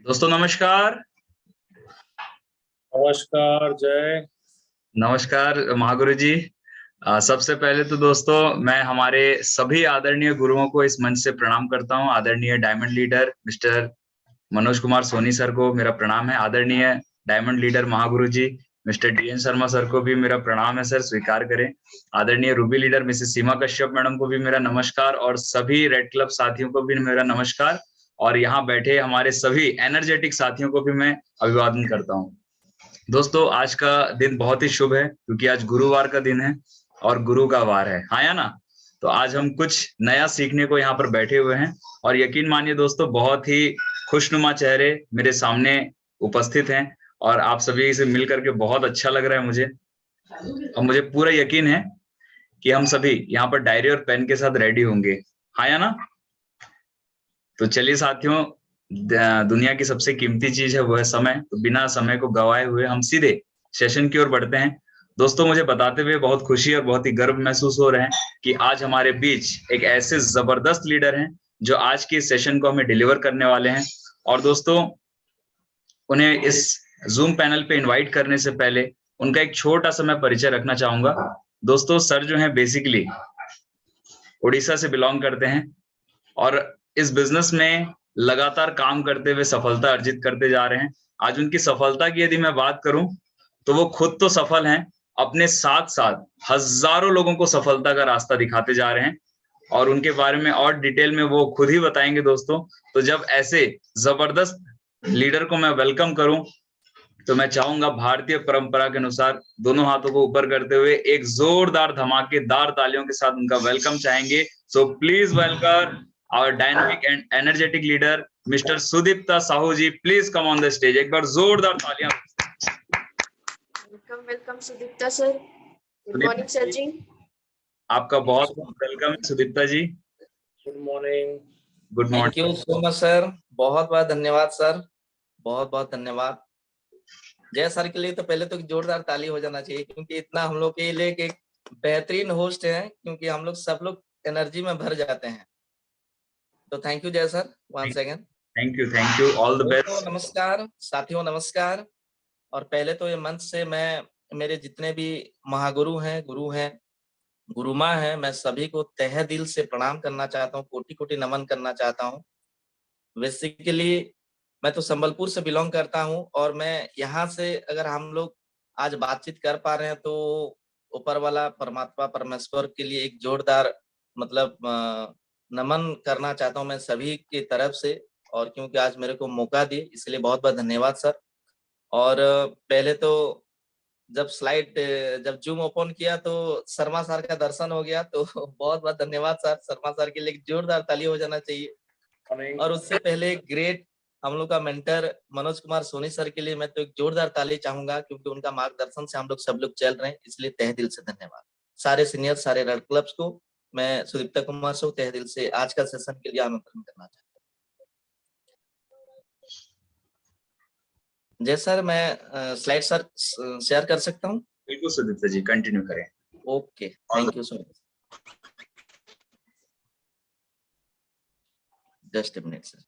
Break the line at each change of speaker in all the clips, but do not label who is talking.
दोस्तों नमस्कार।
नमस्कार जय।
नमस्कार महागुरु जी। सबसे पहले तो दोस्तों मैं हमारे सभी आदरणीय गुरुओं को इस मंच से प्रणाम करता हूं। आदरणीय diamond leader Mr Manoj Kumar Soni sir को मेरा प्रणाम है। आदरणीय डायमंड लीडर महागुरु ji Mr DN Sharma sir को भी मेरा प्रणाम है, सर स्वीकार करें। आदरणीय ruby leader Mrs Seema Kashyap madam को भी मेरा नमस्कार और सभी रेड क्लब साथियों को भी मेरा नमस्कार और यहाँ बैठे हमारे सभी एनर्जेटिक साथियों को भी मैं अभिवादन करता हूँ। दोस्तों आज का दिन बहुत ही शुभ है क्योंकि आज गुरुवार का दिन है और गुरु का वार है, हाँ या ना। तो आज हम कुछ नया सीखने को यहाँ पर बैठे हुए हैं और यकीन मानिए दोस्तों बहुत ही खुशनुमा चेहरे मेरे सामने उपस्थित हैं और आप सभी से मिल करके बहुत अच्छा लग रहा है मुझे। और मुझे पूरा यकीन है कि हम सभी यहाँ पर डायरी और पेन के साथ रेडी होंगे, हाँ या ना। तो चलिए साथियों, दुनिया की सबसे कीमती चीज है वो है समय। तो बिना समय को गवाए हुए हम सीधे सेशन की ओर बढ़ते हैं। दोस्तों मुझे बताते हुए बहुत खुशी और बहुत ही गर्व महसूस हो रहा है कि आज हमारे बीच एक ऐसे जबरदस्त लीडर हैं जो आज के सेशन को हमें डिलीवर करने वाले हैं। और दोस्तों उन्हें इस जूम पैनल पे इनवाइट करने से पहले उनका एक छोटा सा मैं परिचय रखना चाहूंगा। दोस्तों सर जो है बेसिकली उड़ीसा से बिलोंग करते हैं और इस बिजनेस में लगातार काम करते हुए सफलता अर्जित करते जा रहे हैं। आज उनकी सफलता की यदि मैं बात करूं तो वो खुद तो सफल हैं, अपने साथ साथ हजारों लोगों को सफलता का रास्ता दिखाते जा रहे हैं और उनके बारे में और डिटेल में वो खुद ही बताएंगे दोस्तों। तो जब ऐसे जबरदस्त लीडर को मैं वेलकम करूं तो मैं चाहूंगा भारतीय परंपरा के अनुसार दोनों हाथों को ऊपर करते हुए एक जोरदार धमाकेदार तालियों के साथ उनका वेलकम चाहेंगे। So please welcome our dynamic and energetic leader Mr. Sudipta Sahu ji, please come on the stage। एक बार जोरदार तालियां।
Welcome Sudipta sir. Good morning sir ji.
आपका बहुत वेलकम है Sudipta ji.
Good morning.
Good morning.
Thank you so much sir, बहुत बहुत धन्यवाद सर, बहुत बहुत धन्यवाद। जय सर के लिए तो पहले तो जोरदार ताली हो जाना चाहिए क्योंकि इतना हम लोग के लिए एक बेहतरीन होस्ट है, क्योंकि हम लोग सब लोग एनर्जी में भर जाते हैं। तो thank you Jai sir, once again
thank you, all the best.
नमस्कार साथियों, नमस्कार। और पहले तो ये मंच से मैं मेरे जितने भी महागुरु हैं, गुरु हैं, गुरुमा है, मैं सभी को तहे दिल से प्रणाम करना चाहता हूँ, कोटि कोटि नमन करना चाहता हूँ। बेसिकली मैं तो संबलपुर से बिलोंग करता हूँ और मैं यहाँ से अगर हम लोग आज बातचीत कर पा रहे हैं तो ऊपर वाला परमात्मा परमेश्वर के लिए एक जोरदार मतलब नमन करना चाहता हूँ मैं सभी की तरफ से। और क्योंकि आज मेरे को मौका दिए इसलिए बहुत बहुत धन्यवाद सर। और पहले तो जब जूम ओपन किया तो शर्मा सर का दर्शन हो गया, तो बहुत बहुत धन्यवाद सर। शर्मा सर के लिए जोरदार ताली हो जाना चाहिए। और उससे पहले ग्रेट हम लोग का मेंटर मनोज कुमार सोनी सर के लिए मैं तो एक जोरदार ताली चाहूंगा क्योंकि उनका मार्गदर्शन से हम लोग सब लोग चल रहे हैं, इसलिए तहे दिल से धन्यवाद। सारे सीनियर, सारे रेड क्लब्स को मैं सुदीप्ता कुमार से तहे दिल से आज का सेशन के लिए आमंत्रण करना चाहता हूँ। जय सर, मैं स्लाइड सर शेयर कर सकता हूँ?
बिल्कुल सुदीप्ता जी, कंटिन्यू करें।
Okay, thank you so much. Just a minute sir.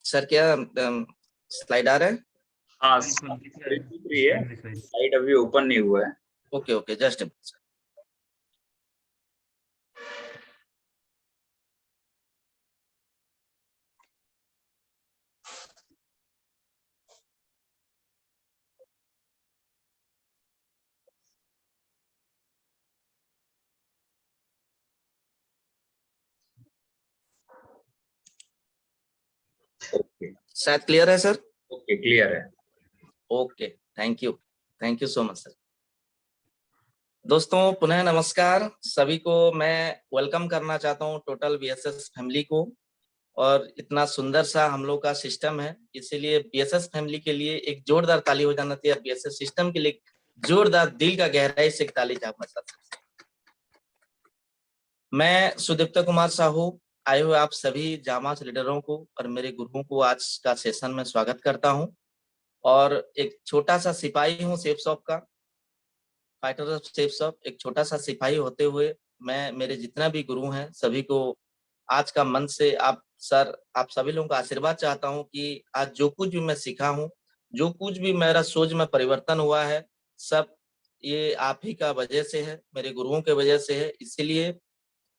Sir क्या स्लाइड आ रहा है?
हाँ स्लाइड अभी ओपन नहीं हुआ है।
ओके ओके, जस्ट शायद क्लियर है सर?
ओके क्लियर है।
Okay, thank you so much sir. दोस्तों पुनः नमस्कार, सभी को मैं वेलकम करना चाहता हूँ टोटल बीएसएस फैमिली को। और इतना सुंदर सा हम लोग का सिस्टम है, इसीलिए बीएसएस फैमिली के लिए एक जोरदार ताली हो जाना चाहिए। बीएसएस सिस्टम के लिए जोरदार दिल का गहराई से एक ताली चाहूंगा सर। मैं सुदीप्त कुमार साहू आए हुए आप सभी जामाच लीडरों को और मेरे गुरुओं को आज का सेशन में स्वागत करता हूं। और एक छोटा सा सिपाही हूं सेफ शॉप का, फाइटर ऑफ सेफ शॉप, एक छोटा सा सिपाही होते हुए मैं मेरे जितना भी गुरु हैं सभी को आज का मन से आप सभी लोगों का आशीर्वाद चाहता हूं कि आज जो कुछ भी मैं सीखा हूं, जो कुछ भी मेरा सोच में परिवर्तन हुआ है, सब ये आप ही का वजह से है, मेरे गुरुओं के वजह से है। इसीलिए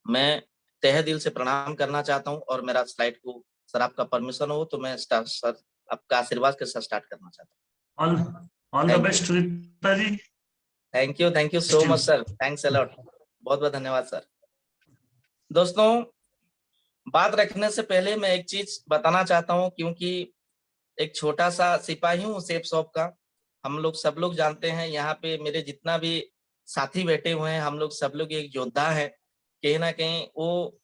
मैं तहे दिल से प्रणाम करना चाहता हूं और मेरा स्लाइड को सर आपका परमिशन हो तो मैं सर आपका आशीर्वाद के साथ स्टार्ट करना चाहता हूँ।
All the
Thank
best Sudipta ji.
Thank you so much sir, thanks a lot, बहुत बहुत धन्यवाद सर। दोस्तों, बात रखने से पहले मैं एक चीज बताना चाहता हूँ, क्योंकि एक छोटा सा सिपाही हूँ सेफ शॉप का। हम लोग सब लोग जानते हैं, यहाँ पे मेरे जितना भी साथी बैठे हुए हैं, हम लोग सब लोग एक योद्धा है। कहीं ना कहीं वो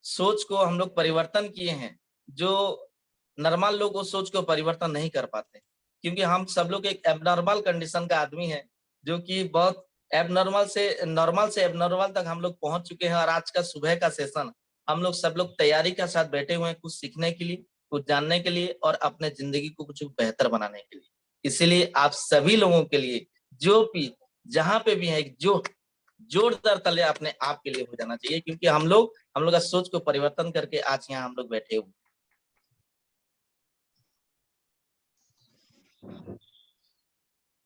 सोच को हम लोग परिवर्तन किए हैं, जो नॉर्मल लोग उस सोच को परिवर्तन नहीं कर पाते, क्योंकि हम सब लोग एक एबनॉर्मल कंडीशन का आदमी है, जो कि बहुत एबनॉर्मल से नॉर्मल से एबनॉर्मल तक हम लोग पहुंच चुके हैं। और आज का सुबह का सेशन हम लोग सब लोग तैयारी के साथ बैठे हुए हैं, कुछ सीखने के लिए, कुछ जानने के लिए और अपने जिंदगी को कुछ बेहतर बनाने के लिए। इसीलिए आप सभी लोगों के लिए जो भी जहां पे भी है, एक जोरदार तले अपने आप के लिए हो जाना चाहिए, क्योंकि हम लोग का सोच को परिवर्तन करके आज यहाँ हम लोग बैठे हुए।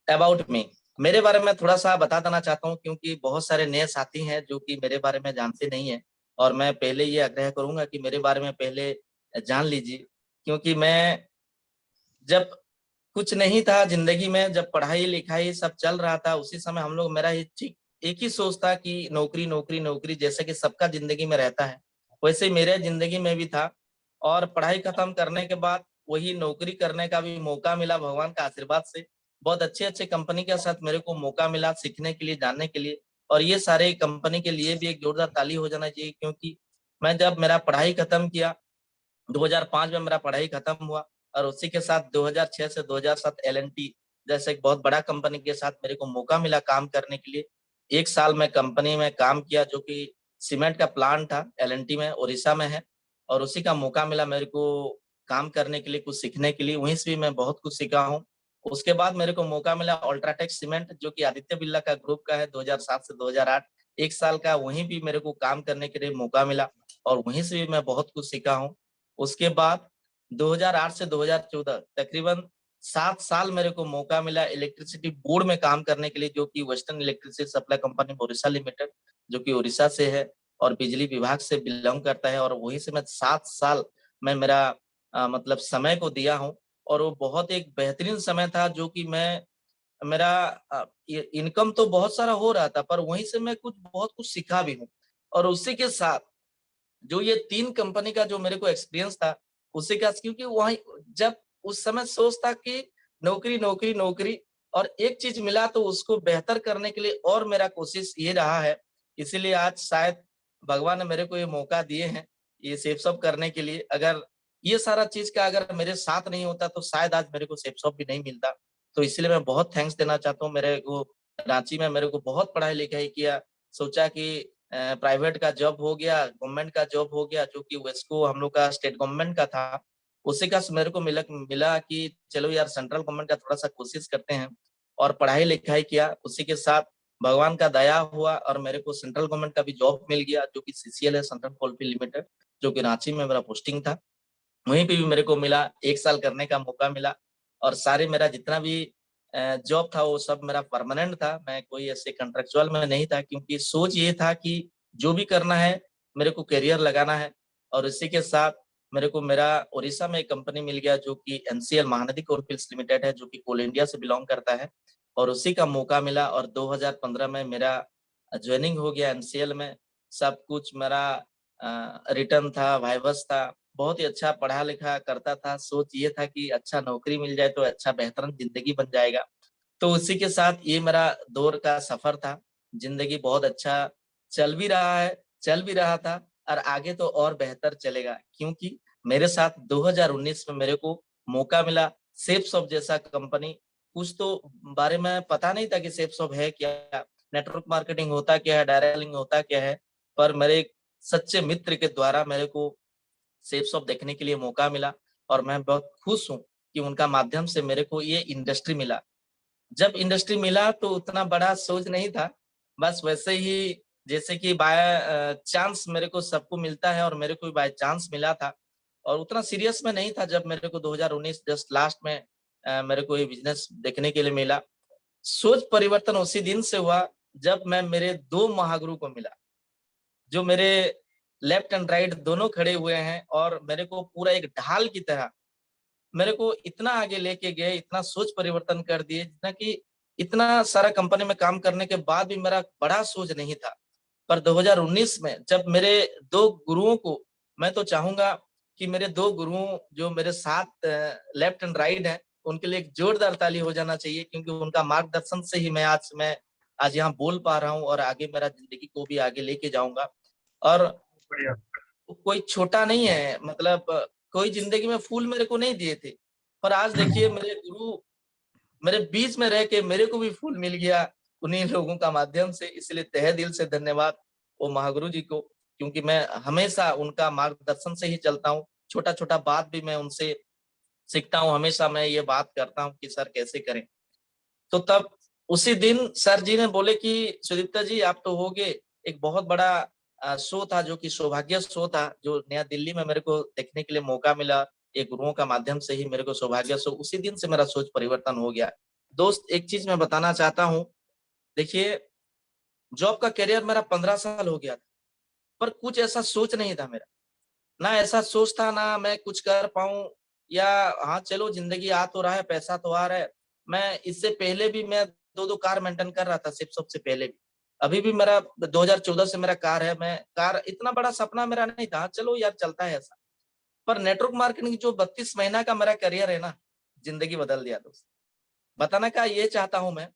अबाउट मी, मेरे बारे में थोड़ा सा बता देना चाहता हूँ, क्योंकि बहुत सारे नए साथी हैं जो कि मेरे बारे में जानते नहीं है। और मैं पहले ये आग्रह करूंगा कि मेरे बारे में पहले जान लीजिए, क्योंकि मैं जब कुछ नहीं था जिंदगी में, जब पढ़ाई लिखाई सब चल रहा था, उसी समय हम लोग मेरा एक ही सोच था कि नौकरी नौकरी नौकरी, जैसे कि सबका जिंदगी में रहता है वैसे मेरे जिंदगी में भी था। और पढ़ाई खत्म करने के बाद वही नौकरी करने का भी मौका मिला भगवान का आशीर्वाद से। बहुत अच्छे अच्छे कंपनी के साथ मेरे को मौका मिला सीखने के लिए, जानने के लिए। और ये सारे कंपनी के लिए भी एक जोरदार ताली हो जाना चाहिए, क्योंकि मैं जब मेरा पढ़ाई खत्म किया 2005 में मेरा पढ़ाई खत्म हुआ, और उसी के साथ 2006 से 2007 एल&टी जैसे एक बहुत बड़ा कंपनी के साथ मेरे को मौका मिला काम करने के लिए। 1 साल मैं कंपनी में काम किया, जो कि सीमेंट का प्लांट था, एल&टी में, उड़ीसा में है। और उसी का मौका मिला मेरे को काम करने के लिए, कुछ सीखने के लिए। वहीं से भी मैं बहुत कुछ सीखा हूँ। उसके बाद मेरे को मौका मिला अल्ट्राटेक सीमेंट, जो कि आदित्य बिरला का ग्रुप का है, 2007 से 2008, 1 साल का वहीं भी मेरे को काम करने के लिए मौका मिला, और वहीं से भी मैं बहुत कुछ सीखा हूँ। उसके बाद 2008 से 2014 तकरीबन 7 साल मेरे को मौका मिला इलेक्ट्रिसिटी बोर्ड में काम करने के लिए, जो कि western electricity supply company Orissa limited, जो कि उड़ीसा से है और बिजली विभाग से बिलोंग करता है। और वहीं से मैं 7 साल मैं मेरा मतलब समय को दिया हूँ। और वो बहुत एक बेहतरीन समय था, जो कि मेरा इनकम तो बहुत सारा हो रहा था, पर वहीं से मैं बहुत कुछ सीखा भी हूँ। और उसी के साथ जो ये 3 कंपनी का जो मेरे को एक्सपीरियंस था, उसी का, क्योंकि वही जब उस समय सोच था कि नौकरी नौकरी नौकरी, और एक चीज मिला तो उसको बेहतर करने के लिए और मेरा कोशिश ये रहा है। इसीलिए आज शायद भगवान ने मेरे को ये मौका दिए हैं ये सेफ शॉप करने के लिए। अगर ये सारा चीज का अगर मेरे साथ नहीं होता तो शायद आज मेरे को सेफ शॉप भी नहीं मिलता। तो इसलिए मैं बहुत थैंक्स देना चाहता हूँ। मेरे को रांची में मेरे को बहुत पढ़ाई लिखाई किया, सोचा कि प्राइवेट का जॉब हो गया, गवर्नमेंट का जॉब हो गया, जो कि वेस्को हम लोग का स्टेट गवर्नमेंट का था। उसी का मेरे को मिला कि चलो यार सेंट्रल गवर्नमेंट का थोड़ा सा कोशिश करते हैं, और पढ़ाई लिखाई किया। उसी के साथ भगवान का दया हुआ और मेरे को सेंट्रल गवर्नमेंट का भी जॉब मिल गया, जो कि सीसीएल है, सेंट्रल कोलफील्ड लिमिटेड, जो कि रांची में मेरा पोस्टिंग था। वहीं पे भी मेरे को मिला, 1 साल करने का मौका मिला। और सारे मेरा जितना भी जॉब था वो सब मेरा परमानेंट था, मैं कोई ऐसे कॉन्ट्रेक्चुअल में नहीं था, क्योंकि सोच ये था कि जो भी करना है मेरे को करियर लगाना है। और इसी के साथ मेरे को मेरा उड़ीसा में एक कंपनी मिल गया, जो कि एनसीएल महानदी कोलफील्ड्स लिमिटेड है, जो कि कोल इंडिया से बिलोंग करता है। और उसी का मौका मिला, और 2015 में मेरा ज्वाइनिंग हो गया एनसीएल में। सब कुछ मेरा रिटर्न था, वाइवस था, बहुत ही अच्छा पढ़ा लिखा करता था। सोच ये था कि अच्छा नौकरी मिल जाए तो अच्छा बेहतरीन जिंदगी बन जाएगा। तो उसी के साथ ये मेरा दौर का सफर था। जिंदगी बहुत अच्छा चल भी रहा है, चल भी रहा था, और आगे तो और बेहतर चलेगा, क्योंकि मेरे साथ 2019 में मेरे को मौका मिला सेफ शॉप जैसा कंपनी। कुछ तो बारे में पता नहीं था कि सेफ शॉप है क्या, नेटवर्क मार्केटिंग होता क्या है, डायरेक्ट लिंक होता क्या है। पर मेरे सच्चे मित्र के द्वारा मेरे को सेफ शॉप देखने के लिए मौका मिला और मैं बहुत खुश हूँ कि उनका माध्यम से मेरे को ये इंडस्ट्री मिला। जब इंडस्ट्री मिला तो उतना बड़ा सोच नहीं था, बस वैसे ही जैसे कि बाय चांस मेरे को सबको मिलता है और मेरे को भी बाय चांस मिला था और उतना सीरियस में नहीं था। जब मेरे को 2019 जस्ट लास्ट में मेरे को ये बिजनेस देखने के लिए मिला। सोच परिवर्तन उसी दिन से हुआ जब मैं मेरे 2 महागुरु को मिला, जो मेरे लेफ्ट एंड राइट दोनों खड़े हुए हैं और मेरे को पूरा एक ढाल की तरह मेरे को इतना आगे लेके गए, इतना सोच परिवर्तन कर दिए, जितना कि इतना सारा कंपनी में काम करने के बाद भी मेरा बड़ा सोच नहीं था। पर 2019 में जब मेरे 2 गुरुओं को, मैं तो चाहूँगा कि मेरे 2 गुरुओं जो मेरे साथ लेफ्ट एंड राइट हैं, उनके लिए एक जोरदार ताली हो जाना चाहिए, क्योंकि उनका मार्गदर्शन से ही मैं आज यहाँ बोल पा रहा हूँ और आगे मेरा ज़िंदगी को भी आगे लेके जाऊँगा। और
बढ़िया।
कोई छोटा नहीं है, मतलब कोई ज़िंदगी में फूल मेरे को नहीं दिए थे, पर आज देखिए मेरे गुरु मेरे बीच में रह के मेरे को भी फूल मिल गया उन्हीं लोगों का माध्यम से। इसलिए तहे दिल से धन्यवाद वो महागुरु जी को, क्योंकि मैं हमेशा उनका मार्गदर्शन से ही चलता हूँ। छोटा-छोटा बात भी मैं उनसे सीखता हूँ, हमेशा मैं ये बात करता हूँ कि सर कैसे करें। तो तब उसी दिन सर जी ने बोले कि सुदीप्ता जी आप तो होगे, एक बहुत बड़ा शो था जो कि सौभाग्य शो था, जो नया दिल्ली में मेरे को देखने के लिए मौका मिला। ये गुरुओं का माध्यम से ही मेरे को सौभाग्य शो, उसी दिन से मेरा सोच परिवर्तन हो गया। दोस्त एक चीज़ मैं बताना चाहता हूँ, देखिए जॉब का करियर मेरा 15 साल हो गया था, पर कुछ ऐसा सोच नहीं था मेरा। ना ऐसा सोच था, ना मैं कुछ कर पाऊँ या हाँ, चलो ज़िंदगी आ तो रहा है, पैसा तो आ रहा है। मैं इससे पहले भी मैं 2-2 कार मेंटेन कर रहा था सिर्फ सबसे पहले भी। अभी भी मेरा 2014 से मेरा कार है, मैं कार इतना बड़ा सपना मेरा नहीं था, चलो यार चलता है ऐसा। पर नेटवर्क मार्केटिंग जो 32 महीना का मेरा करियर है ना, ज़िंदगी बदल दिया दोस्त। बताना क्या ये चाहता हूँ मैं,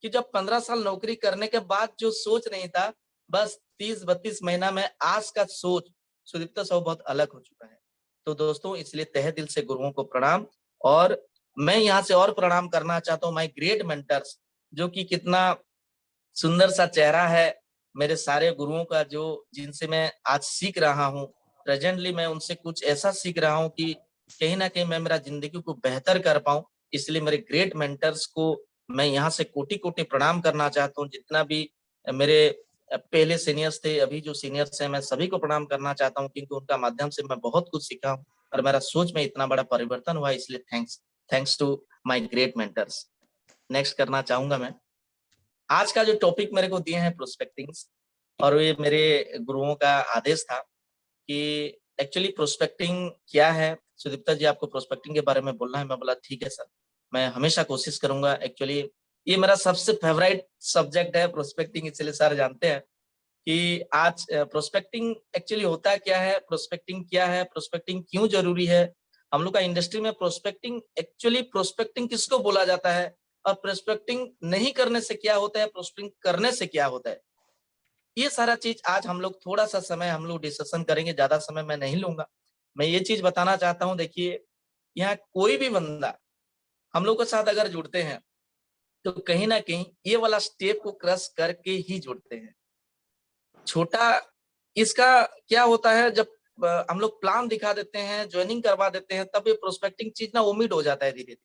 कि जब 15 साल नौकरी करने के बाद जो सोच नहीं था, बस 30-32 महीना में आज का सोच सुदीप्ता साहू बहुत अलग हो चुका है। तो दोस्तों इसलिए तहे दिल से गुरुओं को प्रणाम। और मैं यहाँ से और प्रणाम करना चाहता हूँ माय ग्रेट मेंटर्स, जो कि कितना सुंदर सा चेहरा है मेरे सारे गुरुओं का, जो जिनसे मैं आज सीख रहा हूँ। प्रेजेंटली मैं उनसे कुछ ऐसा सीख रहा हूँ कि कहीं न कहीं मैं मेरा ज़िंदगी को बेहतर कर पाऊँ। इसलिए मेरे ग्रेट मेंटर्स को मैं यहाँ से कोटि-कोटि प्रणाम करना चाहता हूँ। जितना भी मेरे पहले सीनियर्स थे, अभी जो सीनियर्स हैं, मैं सभी को प्रणाम करना चाहता हूँ, क्योंकि उनका माध्यम से मैं बहुत कुछ सीखा हूँ और मेरा सोच में इतना बड़ा परिवर्तन हुआ है। इसलिए thanks to my great mentors. Next करना चाहूँगा मैं। आज का जो टॉपिक मेरे को दिए हैं प्रोस्पेक्टिंग्स, और ये मेरे गुरुओं का आदेश था कि एक्चुअली प्रोस्पेक्टिंग क्या है? सुदीप्ता जी आपको प्रोस्पेक्टिंग के बारे में बोलना है। मैं बोला ठीक है सर, मैं हमेशा कोशिश करूँगा। एक्चुअली ये मेरा सबसे फेवरेट सब्जेक्ट है प्रोस्पेक्टिंग, इसलिए सर जानते हैं कि आज प्रोस्पेक्टिंग एक्चुअली होता क्या है? प्रोस्पेक्टिंग क्या है? प्रोस्पेक्टिंग क्यों ज़रूरी है? हम लोग का इंडस्ट्री में प्रोस्पेक्टिंग, एक्चुअली प्रोस्पेक्टिंग किसको बोला जाता है? और प्रोस्पेक्टिंग नहीं करने से क्या होता है? प्रोस्पेक्टिंग करने से क्या होता है? ये सारा चीज़ आज हम लोग थोड़ा-सा समय हम लोग डिस्कशन करेंगे, ज़्यादा समय मैं नहीं लूँगा। मैं ये चीज़ बताना चाहता हूँ, देखिए यहाँ कोई भी बंदा हम लोग के साथ अगर जुड़ते हैं, तो कहीं न कहीं ये वाला स्टेप को क्रॉस करके ही जुड़ते हैं। छोटा इसका क्या होता है, जब हम लोग प्लान दिखा देते हैं, जॉइनिंग करवा देते हैं, तब ये प्रोस्पेक्टिंग चीज़ ना ओमिट हो जाता है धीरे-धीरे।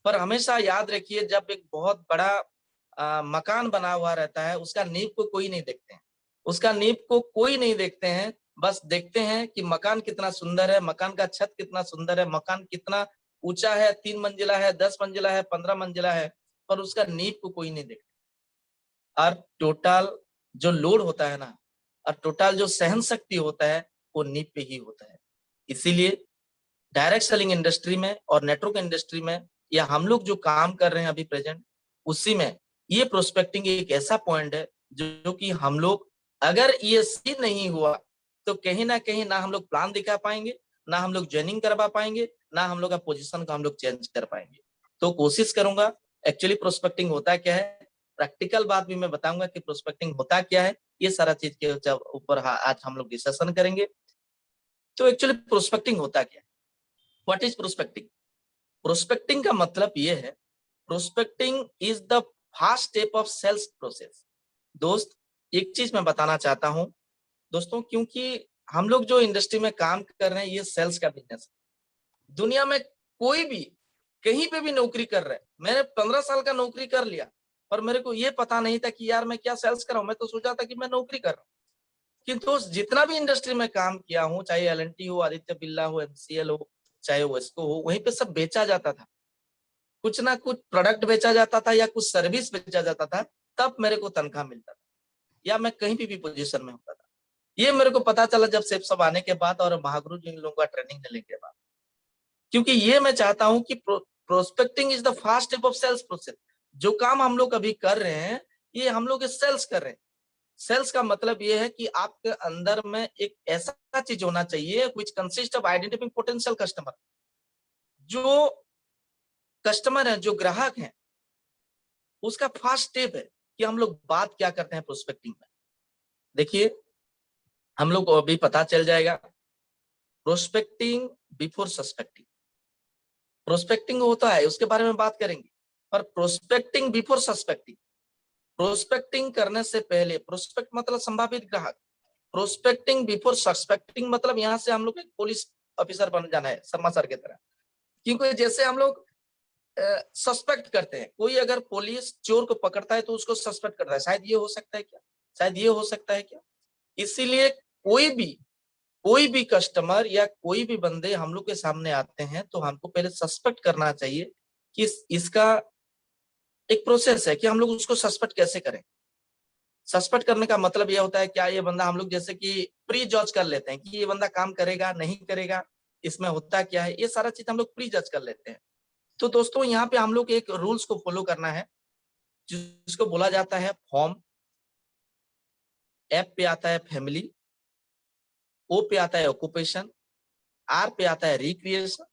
पर हमेशा याद रखिए, जब एक बहुत बड़ा मकान बना हुआ रहता है, उसका नींव को कोई नहीं देखते हैं। उसका नींव को कोई नहीं देखते हैं, बस देखते हैं कि मकान कितना सुंदर है, मकान का छत कितना सुंदर है, मकान कितना ऊँचा है, 3 मंजिला है, 10 मंजिला है, 15 मंजिला है, पर उसका नींव को कोई नहीं देखता। और टोटल जो लोड होता है ना, और टोटल जो सहन शक्ति होता है, वो नींव पे ही होता है। इसीलिए डायरेक्ट सेलिंग इंडस्ट्री में और नेटवर्क इंडस्ट्री में, या हम लोग जो काम कर रहे हैं अभी प्रेजेंट, उसी में ये प्रोस्पेक्टिंग एक ऐसा पॉइंट है जो कि हम लोग, अगर ये सही नहीं हुआ, तो कहीं न कहीं ना हम लोग प्लान दिखा पाएँगे, ना हम लोग जॉइनिंग करवा पाएँगे, ना हम लोग का पोज़ीशन को हम लोग चेंज कर पाएँगे। तो कोशिश करूँगा, एक्चुअली प्रोस्पेक्टिंग होता क्या है? प्रैक्टिकल बात भी मैं बताऊँगा कि प्रोस्पेक्टिंग होता क्या है? ये सारा चीज़ के ऊपर आज हम लोग डिस्कशन करेंगे। तो एक्चुअली प्रोस्पेक्टिंग होता क्या है? What is prospecting? प्रोस्पेक्टिंग का मतलब ये है, prospecting is the first step of sales process. दोस्त एक चीज मैं बताना चाहता हूं, दोस्तों, क्योंकि हम लोग जो इंडस्ट्री में काम कर रहे हैं ये सेल्स का बिजनेस है। दुनिया में कोई भी कहीं पे भी नौकरी कर रहा है, मैंने 15 साल का नौकरी कर लिया पर मेरे को ये पता नहीं था कि यार मैं क्या सेल्स कर रहा हूँ, मैं तो सोचा था कि मैं नौकरी कर रहा हूँ। किंतु जितना भी इंडस्ट्री में काम किया हूँ, चाहे एल&टी हो, आदित्य बिरला हो, एमसीएल हो, चाहे वेस्को हो, वहीं पे सब बेचा जाता था, कुछ ना कुछ प्रोडक्ट बेचा जाता था या कुछ सर्विस बेचा जाता था, तब मेरे को तनख्वाह मिलता था या मैं कहीं भी पोजीशन में होता था। ये मेरे को पता चला जब सेफ सब आने के बाद और महागुरु जी लोगों का ट्रेनिंग लेने के बाद, क्योंकि ये मैं चाहता हूं कि prospecting is the first step of sales process. जो काम हम लोग अभी कर रहे हैं ये हम लोग सेल्स कर रहे हैं। सेल्स का मतलब ये है कि आपके अंदर में एक ऐसा चीज होना चाहिए which consist of identifying potential customer. जो कस्टमर है, जो ग्राहक है, उसका फर्स्ट स्टेप है कि हम लोग बात क्या करते हैं प्रोस्पेक्टिंग में। देखिए, हम लोग को अभी पता चल जाएगा प्रोस्पेक्टिंग बिफोर सस्पेक्टिंग। प्रोस्पेक्टिंग होता है उसके बारे में बात करेंगे, पर प्रोस्पेक्टिंग बिफोर सस्पेक्टिंग, प्रोस्पेक्टिंग करने से पहले, प्रोस्पेक्ट मतलब संभावित ग्राहक, प्रोस्पेक्टिंग बिफोर सस्पेक्टिंग मतलब यहाँ से हम लोग एक पुलिस ऑफिसर बन जाना है शर्मा सर की तरह। क्योंकि जैसे हम लोग सस्पेक्ट करते हैं, कोई अगर पुलिस चोर को पकड़ता है तो उसको सस्पेक्ट करता है, शायद ये हो सकता है क्या, शायद ये हो सकता है क्या। इसीलिए कोई भी कस्टमर या कोई भी बंदे हम लोग के सामने आते हैं तो हमको पहले सस्पेक्ट करना चाहिए कि इसका एक प्रोसेस है कि हम लोग उसको सस्पेक्ट कैसे करें। सस्पेक्ट करने का मतलब यह होता है क्या ये बंदा, हम लोग जैसे कि प्री जज कर लेते हैं कि ये बंदा काम करेगा नहीं करेगा, इसमें होता क्या है, ये सारा चीज हम लोग प्री जज कर लेते हैं। तो दोस्तों यहाँ पे हम लोग एक रूल्स को फॉलो करना है जिसको बोला जाता है फॉर्म। एफ पे आता है फैमिली, ओ पे आता है ऑक्यूपेशन, आर पे आता है रिक्रिएशन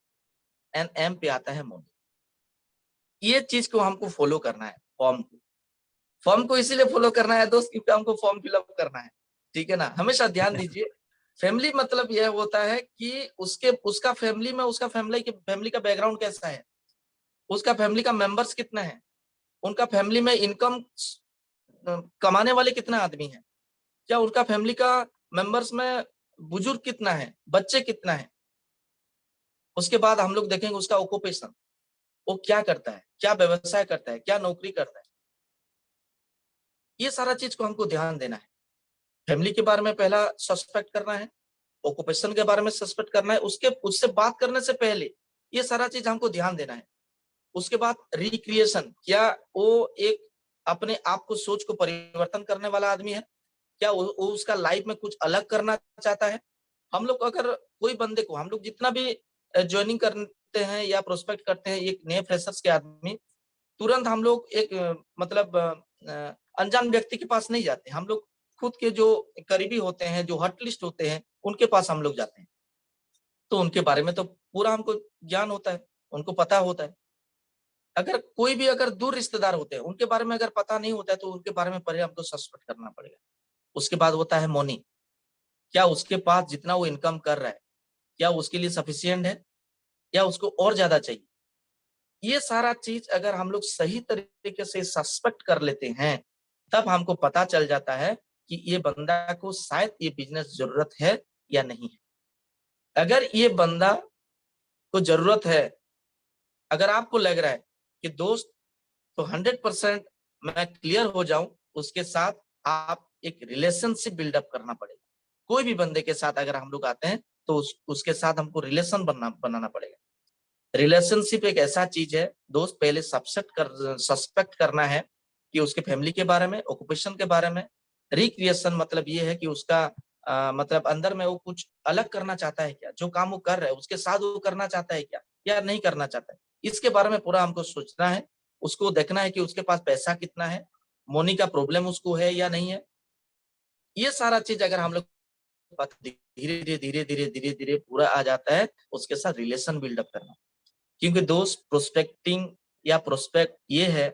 एंड एम पे आता है मनी। ये चीज को हमको फॉलो करना है। फॉर्म को इसीलिए फॉलो करना है दोस्त क्योंकि हमको फॉर्म फिलअप करना है, ठीक है ना। हमेशा ध्यान दीजिए, फैमिली मतलब यह होता है कि उसका फैमिली में उसका फैमिली का बैकग्राउंड कैसा है, उसका फैमिली का मेंबर्स कितना है, उनका फैमिली में इनकम कमाने वाले कितना आदमी है, क्या उनका फैमिली का मेंबर्स में बुजुर्ग कितना है, बच्चे कितना है। उसके बाद हम लोग देखेंगे उसका ऑक्यूपेशन, वो क्या करता है, क्या व्यवसाय करता है, क्या नौकरी करता है। ये सारा चीज को हमको ध्यान देना है। फैमिली के बारे में पहला सस्पेक्ट करना है, ऑक्यूपेशन के बारे में सस्पेक्ट करना है, उससे बात करने से पहले ये सारा चीज हमको ध्यान देना है। उसके बाद रिक्रिएशन, क्या वो एक अपने आप को सोच को परिवर्तन करने वाला आदमी है, क्या वो उसका लाइफ में कुछ अलग करना चाहता है। हम लोग अगर कोई बंदे को, हम लोग जितना भी ज्वाइनिंग करते हैं या प्रोस्पेक्ट करते हैं एक नए फ्रेशर्स के आदमी, तुरंत हम लोग एक मतलब अनजान व्यक्ति के पास नहीं जाते, हम लोग खुद के जो करीबी होते हैं, जो हॉट लिस्ट होते हैं, उनके पास हम लोग जाते हैं। तो उनके बारे में तो पूरा हमको ज्ञान होता है, उनको पता होता है। अगर कोई भी अगर दूर रिश्तेदार होते हैं उनके बारे में अगर पता नहीं होता है तो उनके बारे में पहले हमको सस्पेक्ट करना पड़ेगा। उसके बाद होता है मनी, क्या उसके पास जितना वो इनकम कर रहा है क्या उसके लिए सफिशिएंट है या उसको और ज्यादा चाहिए। ये सारा चीज अगर हम लोग सही तरीके से सस्पेक्ट कर लेते हैं तब हमको पता चल जाता है कि ये बंदा को शायद ये बिजनेस जरूरत है या नहीं है। अगर ये बंदा को जरूरत है, अगर आपको लग रहा है कि दोस्त तो 100% मैं क्लियर हो जाऊं, उसके साथ आप एक रिलेशनशिप बिल्डअप करना पड़ेगा। कोई भी बंदे के साथ अगर हम लोग आते हैं तो उसके साथ हमको रिलेशन बनाना पड़ेगा। रिलेशनशिप एक ऐसा चीज है दोस्त, पहले सस्पेक्ट करना है कि उसके फैमिली के बारे में, ऑक्यूपेशन के बारे में। रिक्रिएशन मतलब ये है कि उसका मतलब अंदर में वो कुछ अलग करना चाहता है क्या, जो काम वो कर रहा है उसके साथ वो करना चाहता है क्या या नहीं करना चाहता है, इसके बारे में पूरा हमको सोचना है। उसको देखना है कि उसके पास पैसा कितना है, मनी का प्रॉब्लम उसको है या नहीं है। ये सारा चीज अगर हम लोग धीरे धीरे पूरा आ जाता है, उसके साथ रिलेशन बिल्डअप करना। क्योंकि दोस्त प्रोस्पेक्टिंग या प्रोस्पेक्ट ये है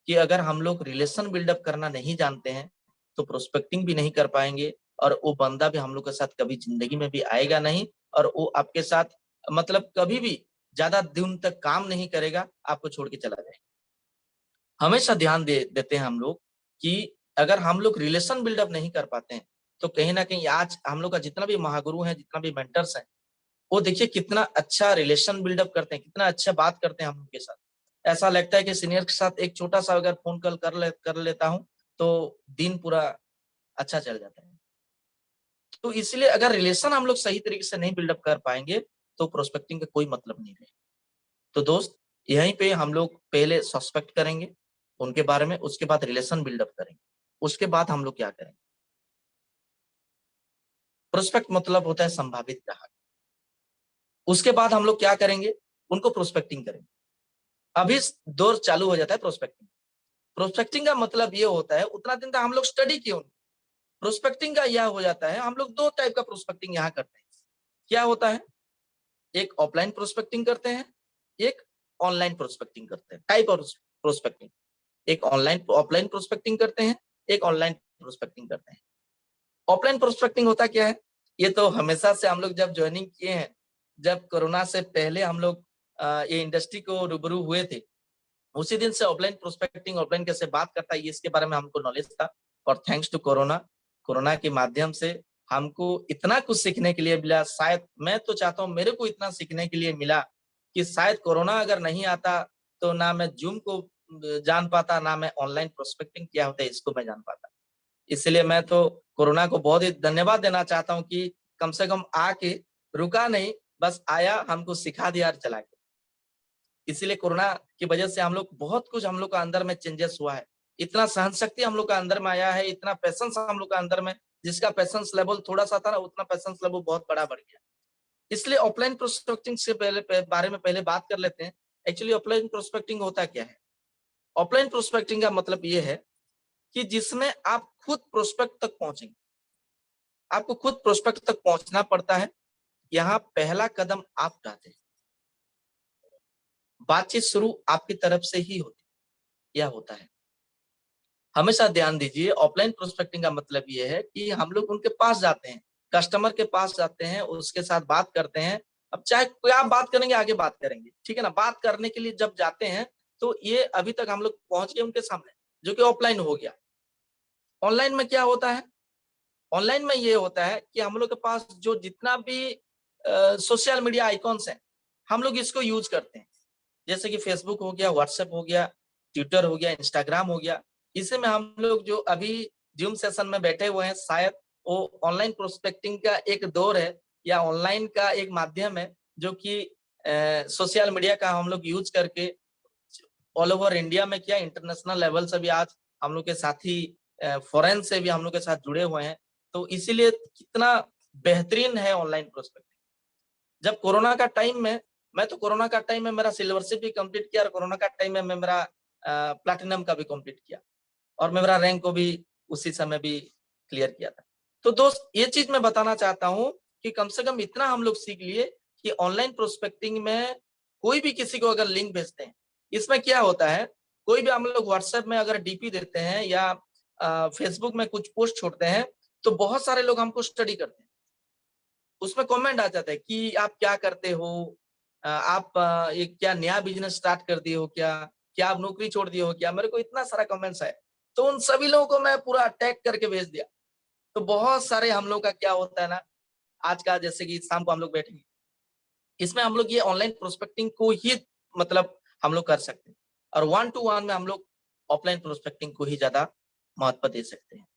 कि अगर हम लोग रिलेशन बिल्डअप करना नहीं जानते हैं तो प्रोस्पेक्टिंग भी नहीं कर पाएंगे और वो बंदा भी हम लोग के साथ कभी जिंदगी में भी आएगा नहीं और वो आपके साथ मतलब कभी भी ज्यादा दिन तक काम नहीं करेगा, आपको छोड़ के चला जाएगा। हमेशा ध्यान देते हैं हम लोग कि अगर हम लोग रिलेशन बिल्डअप नहीं कर पाते हैं तो कहीं ना कहीं आज हम लोग का जितना भी महागुरु है, जितना भी मेंटर्स हैं, वो देखिए कितना अच्छा रिलेशन बिल्डअप करते हैं, कितना अच्छा बात करते हैं हम उनके साथ। ऐसा लगता है कि सीनियर के साथ एक छोटा सा अगर फोन कॉल कर लेता हूँ तो दिन पूरा अच्छा चल जाता है। तो इसलिए अगर रिलेशन हम लोग सही तरीके से नहीं बिल्डअप कर पाएंगे तो प्रोस्पेक्टिंग का कोई मतलब नहीं है। तो दोस्त, यहीं पे हम लोग पहले सस्पेक्ट करेंगे उनके बारे में, उसके बाद रिलेशन बिल्डअप करेंगे, उसके बाद हम लोग क्या करेंगे। प्रोस्पेक्ट मतलब होता है संभावित ग्राहक। उसके बाद हम लोग क्या करेंगे, उनको प्रोस्पेक्टिंग करेंगे। अभी दौर चालू हो जाता है प्रोस्पेक्टिंग। प्रोस्पेक्टिंग का मतलब ये होता है, उतना दिन तक हम लोग स्टडी किए उनको। प्रोस्पेक्टिंग का यह हो जाता है, हम लोग दो टाइप का प्रोस्पेक्टिंग यहाँ करते हैं। क्या होता है, एक ऑफलाइन प्रोस्पेक्टिंग करते हैं, एक ऑनलाइन प्रोस्पेक्टिंग करते हैं। टाइप ऑफ प्रोस्पेक्टिंग, एक ऑनलाइन ऑफलाइन प्रोस्पेक्टिंग करते हैं, एक ऑनलाइन प्रोस्पेक्टिंग करते हैं। ऑफलाइन प्रोस्पेक्टिंग होता क्या है, ये तो हमेशा से हम लोग जब ज्वाइनिंग किए हैं, जब कोरोना से पहले हम लोग ये इंडस्ट्री को रूबरू हुए थे, उसी दिन से ऑफलाइन प्रोस्पेक्टिंग, ऑफलाइन कैसे बात करता है, इसके बारे में हमको नॉलेज था। और थैंक्स टू कोरोना, कोरोना के माध्यम से हमको इतना कुछ सीखने के लिए मिला। शायद मैं तो चाहता हूँ मेरे को इतना सीखने के लिए मिला कि शायद कोरोना अगर नहीं आता तो ना मैं जूम को जान पाता, ना मैं ऑनलाइन प्रोस्पेक्टिंग क्या होता है इसको मैं जान पाता। इसलिए मैं तो कोरोना को बहुत ही धन्यवाद देना चाहता हूँ कि कम से कम आके रुका नहीं, बस आया, हमको सिखा दिया और चला गया। इसीलिए कोरोना की वजह से हम लोग बहुत कुछ हम लोग का अंदर में चेंजेस हुआ है। इतना सहन शक्ति हम लोग का अंदर में आया है, इतना पैशंस हम लोग का अंदर में, जिसका पैशंस लेवल थोड़ा सा था ना, उतना पैशंस लेवल बहुत बड़ा बढ़ गया। इसलिए ऑफलाइन प्रोस्पेक्टिंग से बारे में पहले बात कर लेते हैं। एक्चुअली ऑफलाइन प्रोस्पेक्टिंग होता क्या है। ऑफलाइन प्रोस्पेक्टिंग का मतलब ये है कि जिसमें आप खुद प्रोस्पेक्ट तक पहुंचेंगे। आपको खुद प्रोस्पेक्ट तक पहुंचना पड़ता है। यहाँ पहला कदम आप उठाते हैं, बातचीत शुरू आपकी तरफ से ही होती, यह होता है। हमेशा ध्यान दीजिए, ऑफलाइन प्रोस्पेक्टिंग का मतलब ये है कि हम लोग उनके पास जाते हैं, कस्टमर के पास जाते हैं, उसके साथ बात करते हैं। अब चाहे क्या बात करेंगे, आगे बात करेंगे, ठीक है ना। बात करने के लिए जब जाते हैं तो ये अभी तक हम लोग पहुंच गए उनके सामने, जो कि ऑफलाइन हो गया। ऑनलाइन में क्या होता है, ऑनलाइन में ये होता है कि हम लोग के पास जो जितना भी सोशल मीडिया आइकॉन्स हैं, हम लोग इसको यूज करते हैं। जैसे कि फेसबुक हो गया, व्हाट्सएप हो गया, ट्विटर हो गया, इंस्टाग्राम हो गया। इसी में हम लोग जो अभी जूम सेशन में बैठे हुए हैं, शायद वो ऑनलाइन प्रोस्पेक्टिंग का एक दौर है या ऑनलाइन का एक माध्यम है, जो कि सोशल मीडिया का हम लोग यूज करके ऑल ओवर इंडिया में क्या, इंटरनेशनल लेवल से भी आज हम लोग के साथी फॉरेन से भी हम लोग के साथ जुड़े हुए हैं। तो इसीलिए कितना बेहतरीन है ऑनलाइन प्रोस्पेक्टिंग। जब कोरोना का टाइम में, मैं तो कोरोना का टाइम में मेरा सिल्वरशिप भी कंप्लीट किया और कोरोना का टाइम में मैं मेरा प्लैटिनम का भी कंप्लीट किया और मैं मेरा रैंक को भी उसी समय भी क्लियर किया था। तो दोस्त, ये चीज मैं बताना चाहता हूँ कि कम से कम इतना हम लोग सीख लिए कि ऑनलाइन प्रोस्पेक्टिंग में कोई भी किसी को अगर लिंक भेजते हैं, इसमें क्या होता है, कोई भी हम लोग व्हाट्सएप में अगर डीपी देते हैं या फेसबुक में कुछ पोस्ट छोड़ते हैं, तो बहुत सारे लोग हमको स्टडी करते हैं। उसमें कमेंट आ जाता है कि आप क्या करते हो, आप ये क्या नया बिजनेस स्टार्ट कर दिए हो क्या, क्या आप नौकरी छोड़ दिए हो क्या। मेरे को इतना सारा कमेंट्स है, तो उन सभी लोगों को मैं पूरा टैग करके भेज दिया। तो बहुत सारे हम लोग का क्या होता है ना, आज का जैसे कि शाम को हम लोग बैठेंगे, इसमें हम लोग ये ऑनलाइन प्रोस्पेक्टिंग को ही मतलब हम लोग कर सकते हैं, और 1 to 1 में हम लोग ऑफलाइन प्रोस्पेक्टिंग को ही ज्यादा महत्व दे सकते हैं।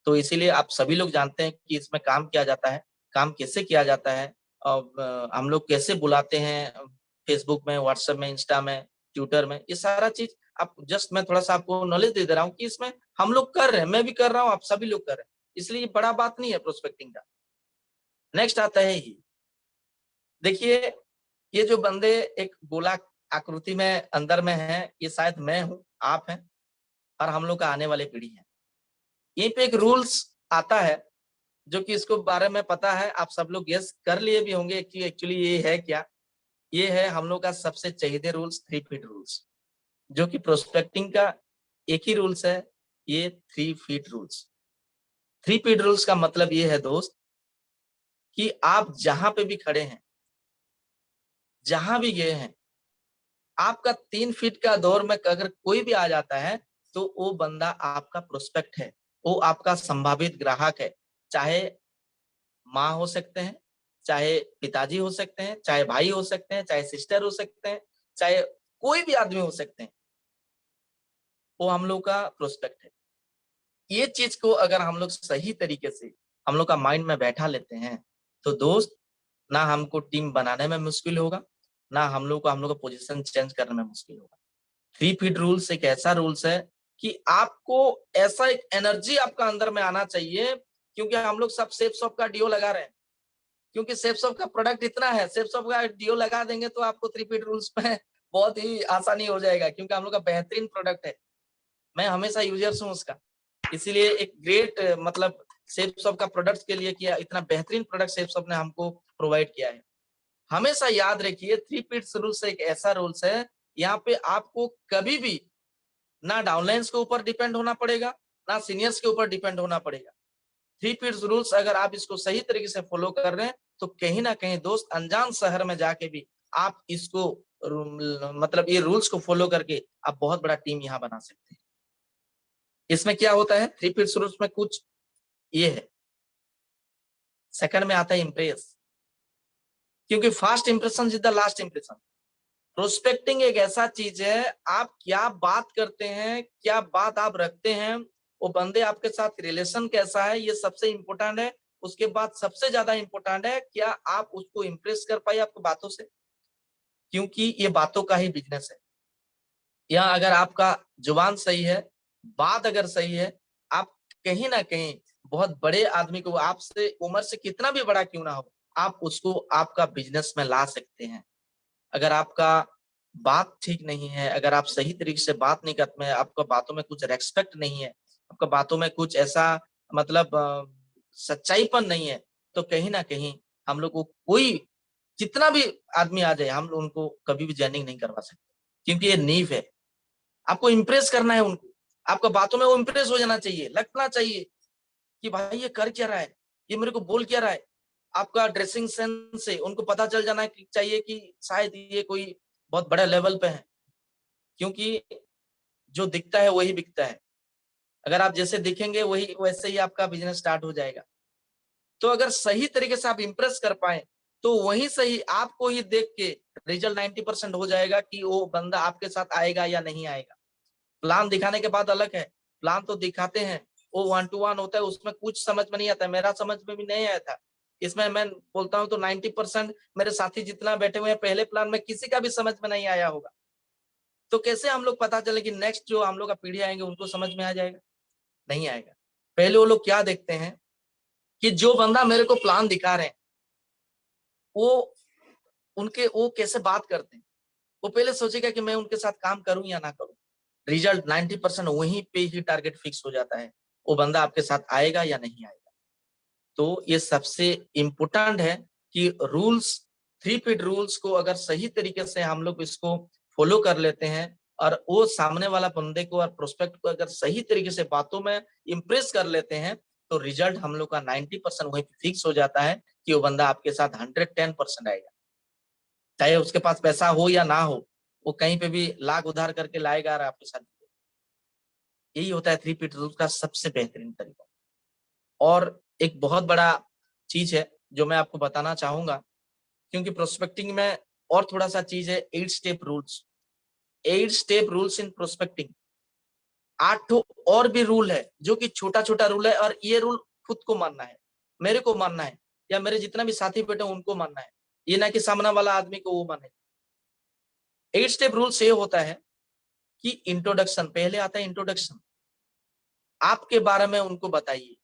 तो इसीलिए आप सभी लोग जानते हैं कि इसमें काम किया जाता है, काम कैसे किया जाता है, और हम लोग कैसे बुलाते हैं फेसबुक में, व्हाट्सएप में, इंस्टा में, ट्विटर में। ये सारा चीज आप जस्ट मैं थोड़ा सा आपको नॉलेज दे रहा हूँ कि इसमें हम लोग कर रहे हैं, मैं भी कर रहा हूँ, आप सभी लोग कर रहे हैं। इसलिए ये बड़ा बात नहीं है प्रोस्पेक्टिंग का। नेक्स्ट आता है ही, देखिए ये जो बंदे एक गोला आकृति में अंदर में है, ये शायद मैं हूँ, आप हैं, और हम लोग का आने वाले पीढ़ी है। यहीं पे एक रूल्स आता है जो कि इसको बारे में पता है, आप सब लोग गेस कर लिए भी होंगे कि एक्चुअली ये है क्या। ये है हम लोग का सबसे चहीदे रूल्स, 3 फीट रूल्स, जो कि प्रोस्पेक्टिंग का एक ही रूल्स है, ये 3 फीट रूल्स। 3 फीट रूल्स का मतलब ये है दोस्त कि आप जहां पे भी खड़े हैं, जहां भी गए हैं, आपका 3 फीट का दौर में अगर कोई भी आ जाता है तो वो बंदा आपका प्रोस्पेक्ट है, वो आपका संभावित ग्राहक है। चाहे माँ हो सकते हैं, चाहे पिताजी हो सकते हैं, चाहे भाई हो सकते हैं, चाहे सिस्टर हो सकते हैं, चाहे कोई भी आदमी हो सकते हैं, वो हम लोग का प्रोस्पेक्ट है। ये चीज को अगर हम लोग सही तरीके से हम लोग का माइंड में बैठा लेते हैं, तो दोस्त ना हमको टीम बनाने में मुश्किल होगा, ना हम लोग को पोजीशन चेंज करने में मुश्किल होगा। 3 फीट रूल्स एक ऐसा रूल्स है कि आपको ऐसा एक एनर्जी आपका अंदर में आना चाहिए, क्योंकि हम लोग सब सेफ शॉप का डीओ लगा रहे हैं, क्योंकि सेफ शॉप का प्रोडक्ट इतना है, सेफ शॉप का डीओ लगा देंगे तो आपको 3 फीट रूल्स में बहुत ही आसानी हो जाएगा, क्योंकि हम लोग का बेहतरीन प्रोडक्ट है। मैं हमेशा यूजर्स हूँ उसका, इसीलिए एक ग्रेट मतलब सेफ शॉप का प्रोडक्ट के लिए किया, इतना बेहतरीन प्रोडक्ट सेफ शॉप ने हमको प्रोवाइड किया है। हमेशा याद रखिए 3 फीट रूल्स एक ऐसा रूल्स है, यहाँ पे आपको कभी भी ना डाउनलाइंस के ऊपर डिपेंड होना पड़ेगा, ना सीनियर्स के ऊपर डिपेंड होना पड़ेगा। 3 फीट रूल्स अगर आप इसको सही तरीके से फॉलो कर रहे हैं, तो कहीं ना कहीं दोस्त अनजान शहर में जाके भी आप इसको मतलब ये रूल्स को फॉलो करके आप बहुत बड़ा टीम यहाँ बना सकते हैं। इसमें क्या होता है 3 फीट रूल्स में कुछ ये है। सेकंड में आता है इम्प्रेस, क्योंकि fast impression is the last impression. Prospecting एक ऐसा चीज है, आप क्या बात करते हैं, क्या बात आप रखते हैं, वो बंदे आपके साथ रिलेशन कैसा है, ये सबसे इंपॉर्टेंट है। उसके बाद सबसे ज्यादा इंपॉर्टेंट है क्या आप उसको इंप्रेस कर पाए आपकी बातों से, क्योंकि ये बातों का ही बिजनेस है। यहाँ अगर आपका जुबान सही है, बात अगर सही है, आप कहीं ना कहीं बहुत बड़े आदमी को, आपसे उम्र से कितना भी बड़ा क्यों ना हो, आप उसको आपका बिजनेस में ला सकते हैं। अगर आपका बात ठीक नहीं है, अगर आप सही तरीके से बात नहीं करते हैं, आपका बातों में कुछ रेस्पेक्ट नहीं है, आपका बातों में कुछ ऐसा मतलब सच्चाईपन नहीं है, तो कहीं ना कहीं हम लोग को कोई जितना भी आदमी आ जाए, हम लोग उनको कभी भी जॉइनिंग नहीं करवा सकते, क्योंकि ये नींव है। आपको इम्प्रेस करना है उनको, आपका बातों में वो इम्प्रेस हो जाना चाहिए, लगना चाहिए कि भाई ये कर क्या रहा है, ये मेरे को बोल क्या रहा है। आपका ड्रेसिंग सेंस से उनको पता चल जाना चाहिए कि शायद ये कोई बहुत बड़े लेवल पे है, क्योंकि जो दिखता है वही बिकता है। अगर आप जैसे दिखेंगे वही वैसे ही आपका बिजनेस स्टार्ट हो जाएगा। तो अगर सही तरीके से आप इम्प्रेस कर पाए, तो वही सही आपको ही देख के रिजल्ट 90% हो जाएगा कि वो बंदा आपके साथ आएगा या नहीं आएगा। प्लान दिखाने के बाद अलग है, प्लान तो दिखाते हैं, वो 1 to 1 होता है, उसमें कुछ समझ में नहीं आता है, मेरा समझ में भी नहीं आया था। इसमें मैं बोलता हूँ तो 90% मेरे साथी जितना बैठे हुए हैं, पहले प्लान में किसी का भी समझ में नहीं आया होगा। तो कैसे हम लोग पता चले कि नेक्स्ट जो हम लोग का पीढ़ी आएंगे उनको समझ में आ जाएगा? नहीं आएगा। पहले वो लोग क्या देखते हैं कि जो बंदा मेरे को प्लान दिखा रहे हैं, वो कैसे बात करते हैं। वो पहले सोचेगा कि मैं उनके साथ काम करूं या ना करूं। रिजल्ट 90% वहीं पे ही टारगेट फिक्स हो जाता है, वो बंदा आपके साथ आएगा या नहीं आएगा। तो ये सबसे इम्पोर्टेंट है कि रूल्स 3 फीट रूल्स को अगर सही तरीके से हम लोग इसको फॉलो कर लेते हैं, और वो सामने वाला बंदे को और प्रोस्पेक्ट को अगर सही तरीके से बातों में इम्प्रेस कर लेते हैं, तो रिजल्ट हम लोग का 90% वहीं पे फिक्स हो जाता है कि वो बंदा आपके साथ 110% आएगा। चाहे उसके पास पैसा हो या ना हो, वो कहीं पे भी लाख उधार करके लाएगा और आपके साथ। यही होता है 3 फीट रूल का सबसे बेहतरीन तरीका। और एक बहुत बड़ा चीज है जो मैं आपको बताना चाहूंगा, क्योंकि प्रोस्पेक्टिंग में और थोड़ा सा चीज है, 8 step rules. 8 step rules in prospecting. 8 और भी रूल है जो कि छोटा छोटा रूल है, और ये रूल खुद को मानना है, मेरे को मानना है, या मेरे जितना भी साथी बैठे उनको मानना है, ये ना कि सामने वाला आदमी को वो माने। 8 स्टेप रूल्स ये होता है कि इंट्रोडक्शन, पहले आता है इंट्रोडक्शन। आपके बारे में उनको बताइए,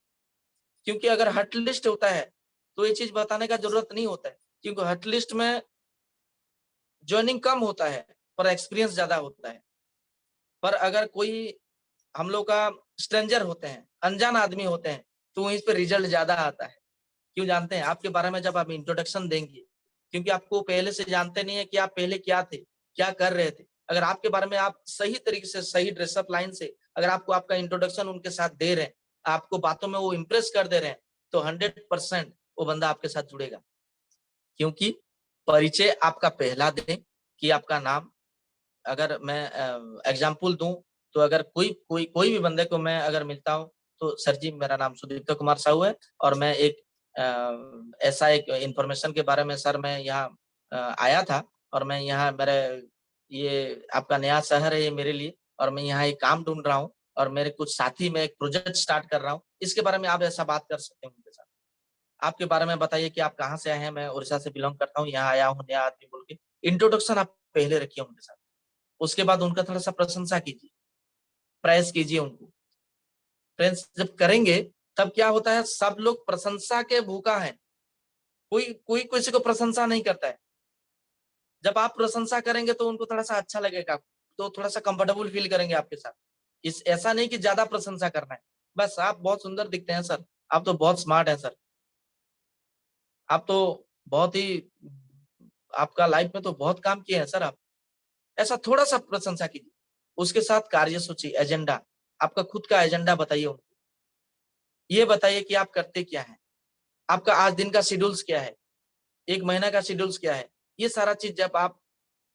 क्योंकि अगर हट लिस्ट होता है तो ये चीज बताने का जरूरत नहीं होता है, क्योंकि हट लिस्ट में ज्वाइनिंग कम होता है पर एक्सपीरियंस ज्यादा होता है। पर अगर कोई हम लोग का स्ट्रेंजर होते हैं, अनजान आदमी होते हैं, तो वहीं पे रिजल्ट ज्यादा आता है। क्यों जानते हैं? आपके बारे में जब आप इंट्रोडक्शन देंगे, क्योंकि आपको पहले से जानते नहीं है कि आप पहले क्या थे, क्या कर रहे थे। अगर आपके बारे में आप सही तरीके से, सही ड्रेसअप लाइन से अगर आपको आपका इंट्रोडक्शन उनके साथ दे रहे हैं, आपको बातों में वो इम्प्रेस कर दे रहे हैं, तो 100% वो बंदा आपके साथ जुड़ेगा। क्योंकि परिचय आपका पहला दें कि आपका नाम। अगर मैं एग्जाम्पल दूं, तो अगर कोई भी बंदे को मैं अगर मिलता हूँ, तो सर जी मेरा नाम सुदीप्ता कुमार साहू है और मैं एक ऐसा एक इंफॉर्मेशन के बारे में सर मैं यहाँ आया था और मैं यहाँ मेरे ये आपका नया शहर है ये मेरे लिए और मैं यहाँ एक काम ढूंढ रहा हूँ और मेरे कुछ साथी मैं एक प्रोजेक्ट स्टार्ट कर रहा हूँ, इसके बारे में आप ऐसा बात कर सकते हैं उनके साथ। आपके बारे में बताइए कि आप कहाँ से आए हैं। मैं उड़ीसा से बिलोंग करता हूँ, यहाँ आया हूँ नया आदमी बोल के इंट्रोडक्शन आप पहले रखिए उनके साथ। उसके बाद उनका थोड़ा सा प्रशंसा कीजिए, प्रेस कीजिए उनको। फ्रेंड्स जब करेंगे तब क्या होता है, सब लोग प्रशंसा के भूखा है, कोई कोई किसी को प्रशंसा नहीं करता है। जब आप प्रशंसा करेंगे तो उनको थोड़ा सा अच्छा लगेगा, तो थोड़ा सा कंफर्टेबल फील करेंगे आपके साथ। इस ऐसा नहीं कि ज्यादा प्रशंसा करना है, बस आप बहुत सुंदर दिखते हैं सर, आप तो बहुत स्मार्ट हैं सर, आप तो बहुत ही आपका लाइफ में तो बहुत काम किए हैं सर आप, ऐसा थोड़ा सा प्रशंसा कीजिए। उसके साथ कार्यसूची, एजेंडा, आपका खुद का एजेंडा बताइए उनको। ये बताइए कि आप करते क्या है, आपका आज दिन का शेड्यूल्स क्या है, एक महीना का शेड्यूल्स क्या है। ये सारा चीज जब आप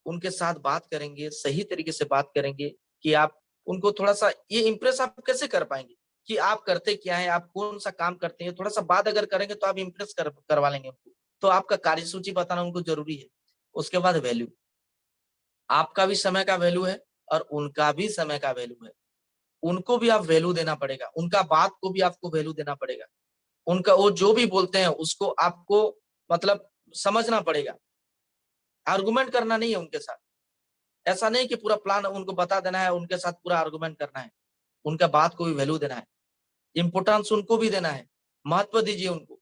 उनके साथ बात करेंगे, सही तरीके से बात करेंगे कि आप उनको थोड़ा सा ये इम्प्रेस आप कैसे कर पाएंगे कि आप करते क्या है, आप कौन सा काम करते हैं, थोड़ा सा बात अगर करेंगे तो आप इम्प्रेस करवा लेंगे उनको। तो आपका कार्यसूची बताना उनको जरूरी है। उसके बाद वैल्यू, आपका भी समय का वैल्यू है और उनका भी समय का वैल्यू है, उनको भी आप वैल्यू देना पड़ेगा, उनका बात को भी आपको वैल्यू देना पड़ेगा, उनका वो जो भी बोलते हैं उसको आपको मतलब समझना पड़ेगा। आर्गुमेंट करना नहीं है उनके साथ, ऐसा नहीं कि पूरा प्लान उनको बता देना है, उनके साथ पूरा आर्गुमेंट करना है, उनका बात को भी वैल्यू देना है, इंपोर्टेंस उनको भी देना है, महत्व दीजिए उनको।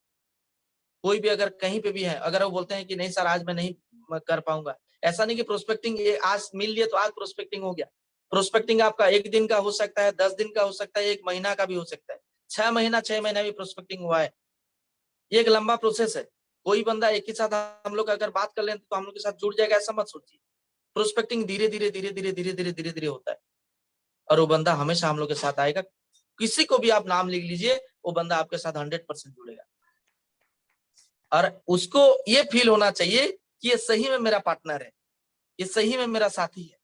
कोई भी अगर कहीं पे भी है, अगर वो बोलते हैं कि नहीं सर आज मैं नहीं कर पाऊंगा, ऐसा नहीं कि प्रोस्पेक्टिंग ये आज मिल लिए तो आज प्रोस्पेक्टिंग हो गया। प्रोस्पेक्टिंग आपका 1 दिन का हो सकता है, 10 दिन का हो सकता है, 1 महीना का भी हो सकता है, 6 महीना भी प्रोस्पेक्टिंग हुआ है। ये एक लंबा प्रोसेस है। कोई बंदा एक ही साथ हम लोग अगर बात कर लें तो हम लोग के साथ जुड़ जाएगा, ऐसा मत सोचिए। प्रोस्पेक्टिंग धीरे धीरे होता है और वो बंदा हमेशा हम लोग के साथ आएगा। किसी को भी आप नाम लिख लीजिए, वो बंदा आपके साथ 100% जुड़ेगा और उसको ये फील होना चाहिए कि ये सही में मेरा पार्टनर है, ये सही में मेरा साथी है।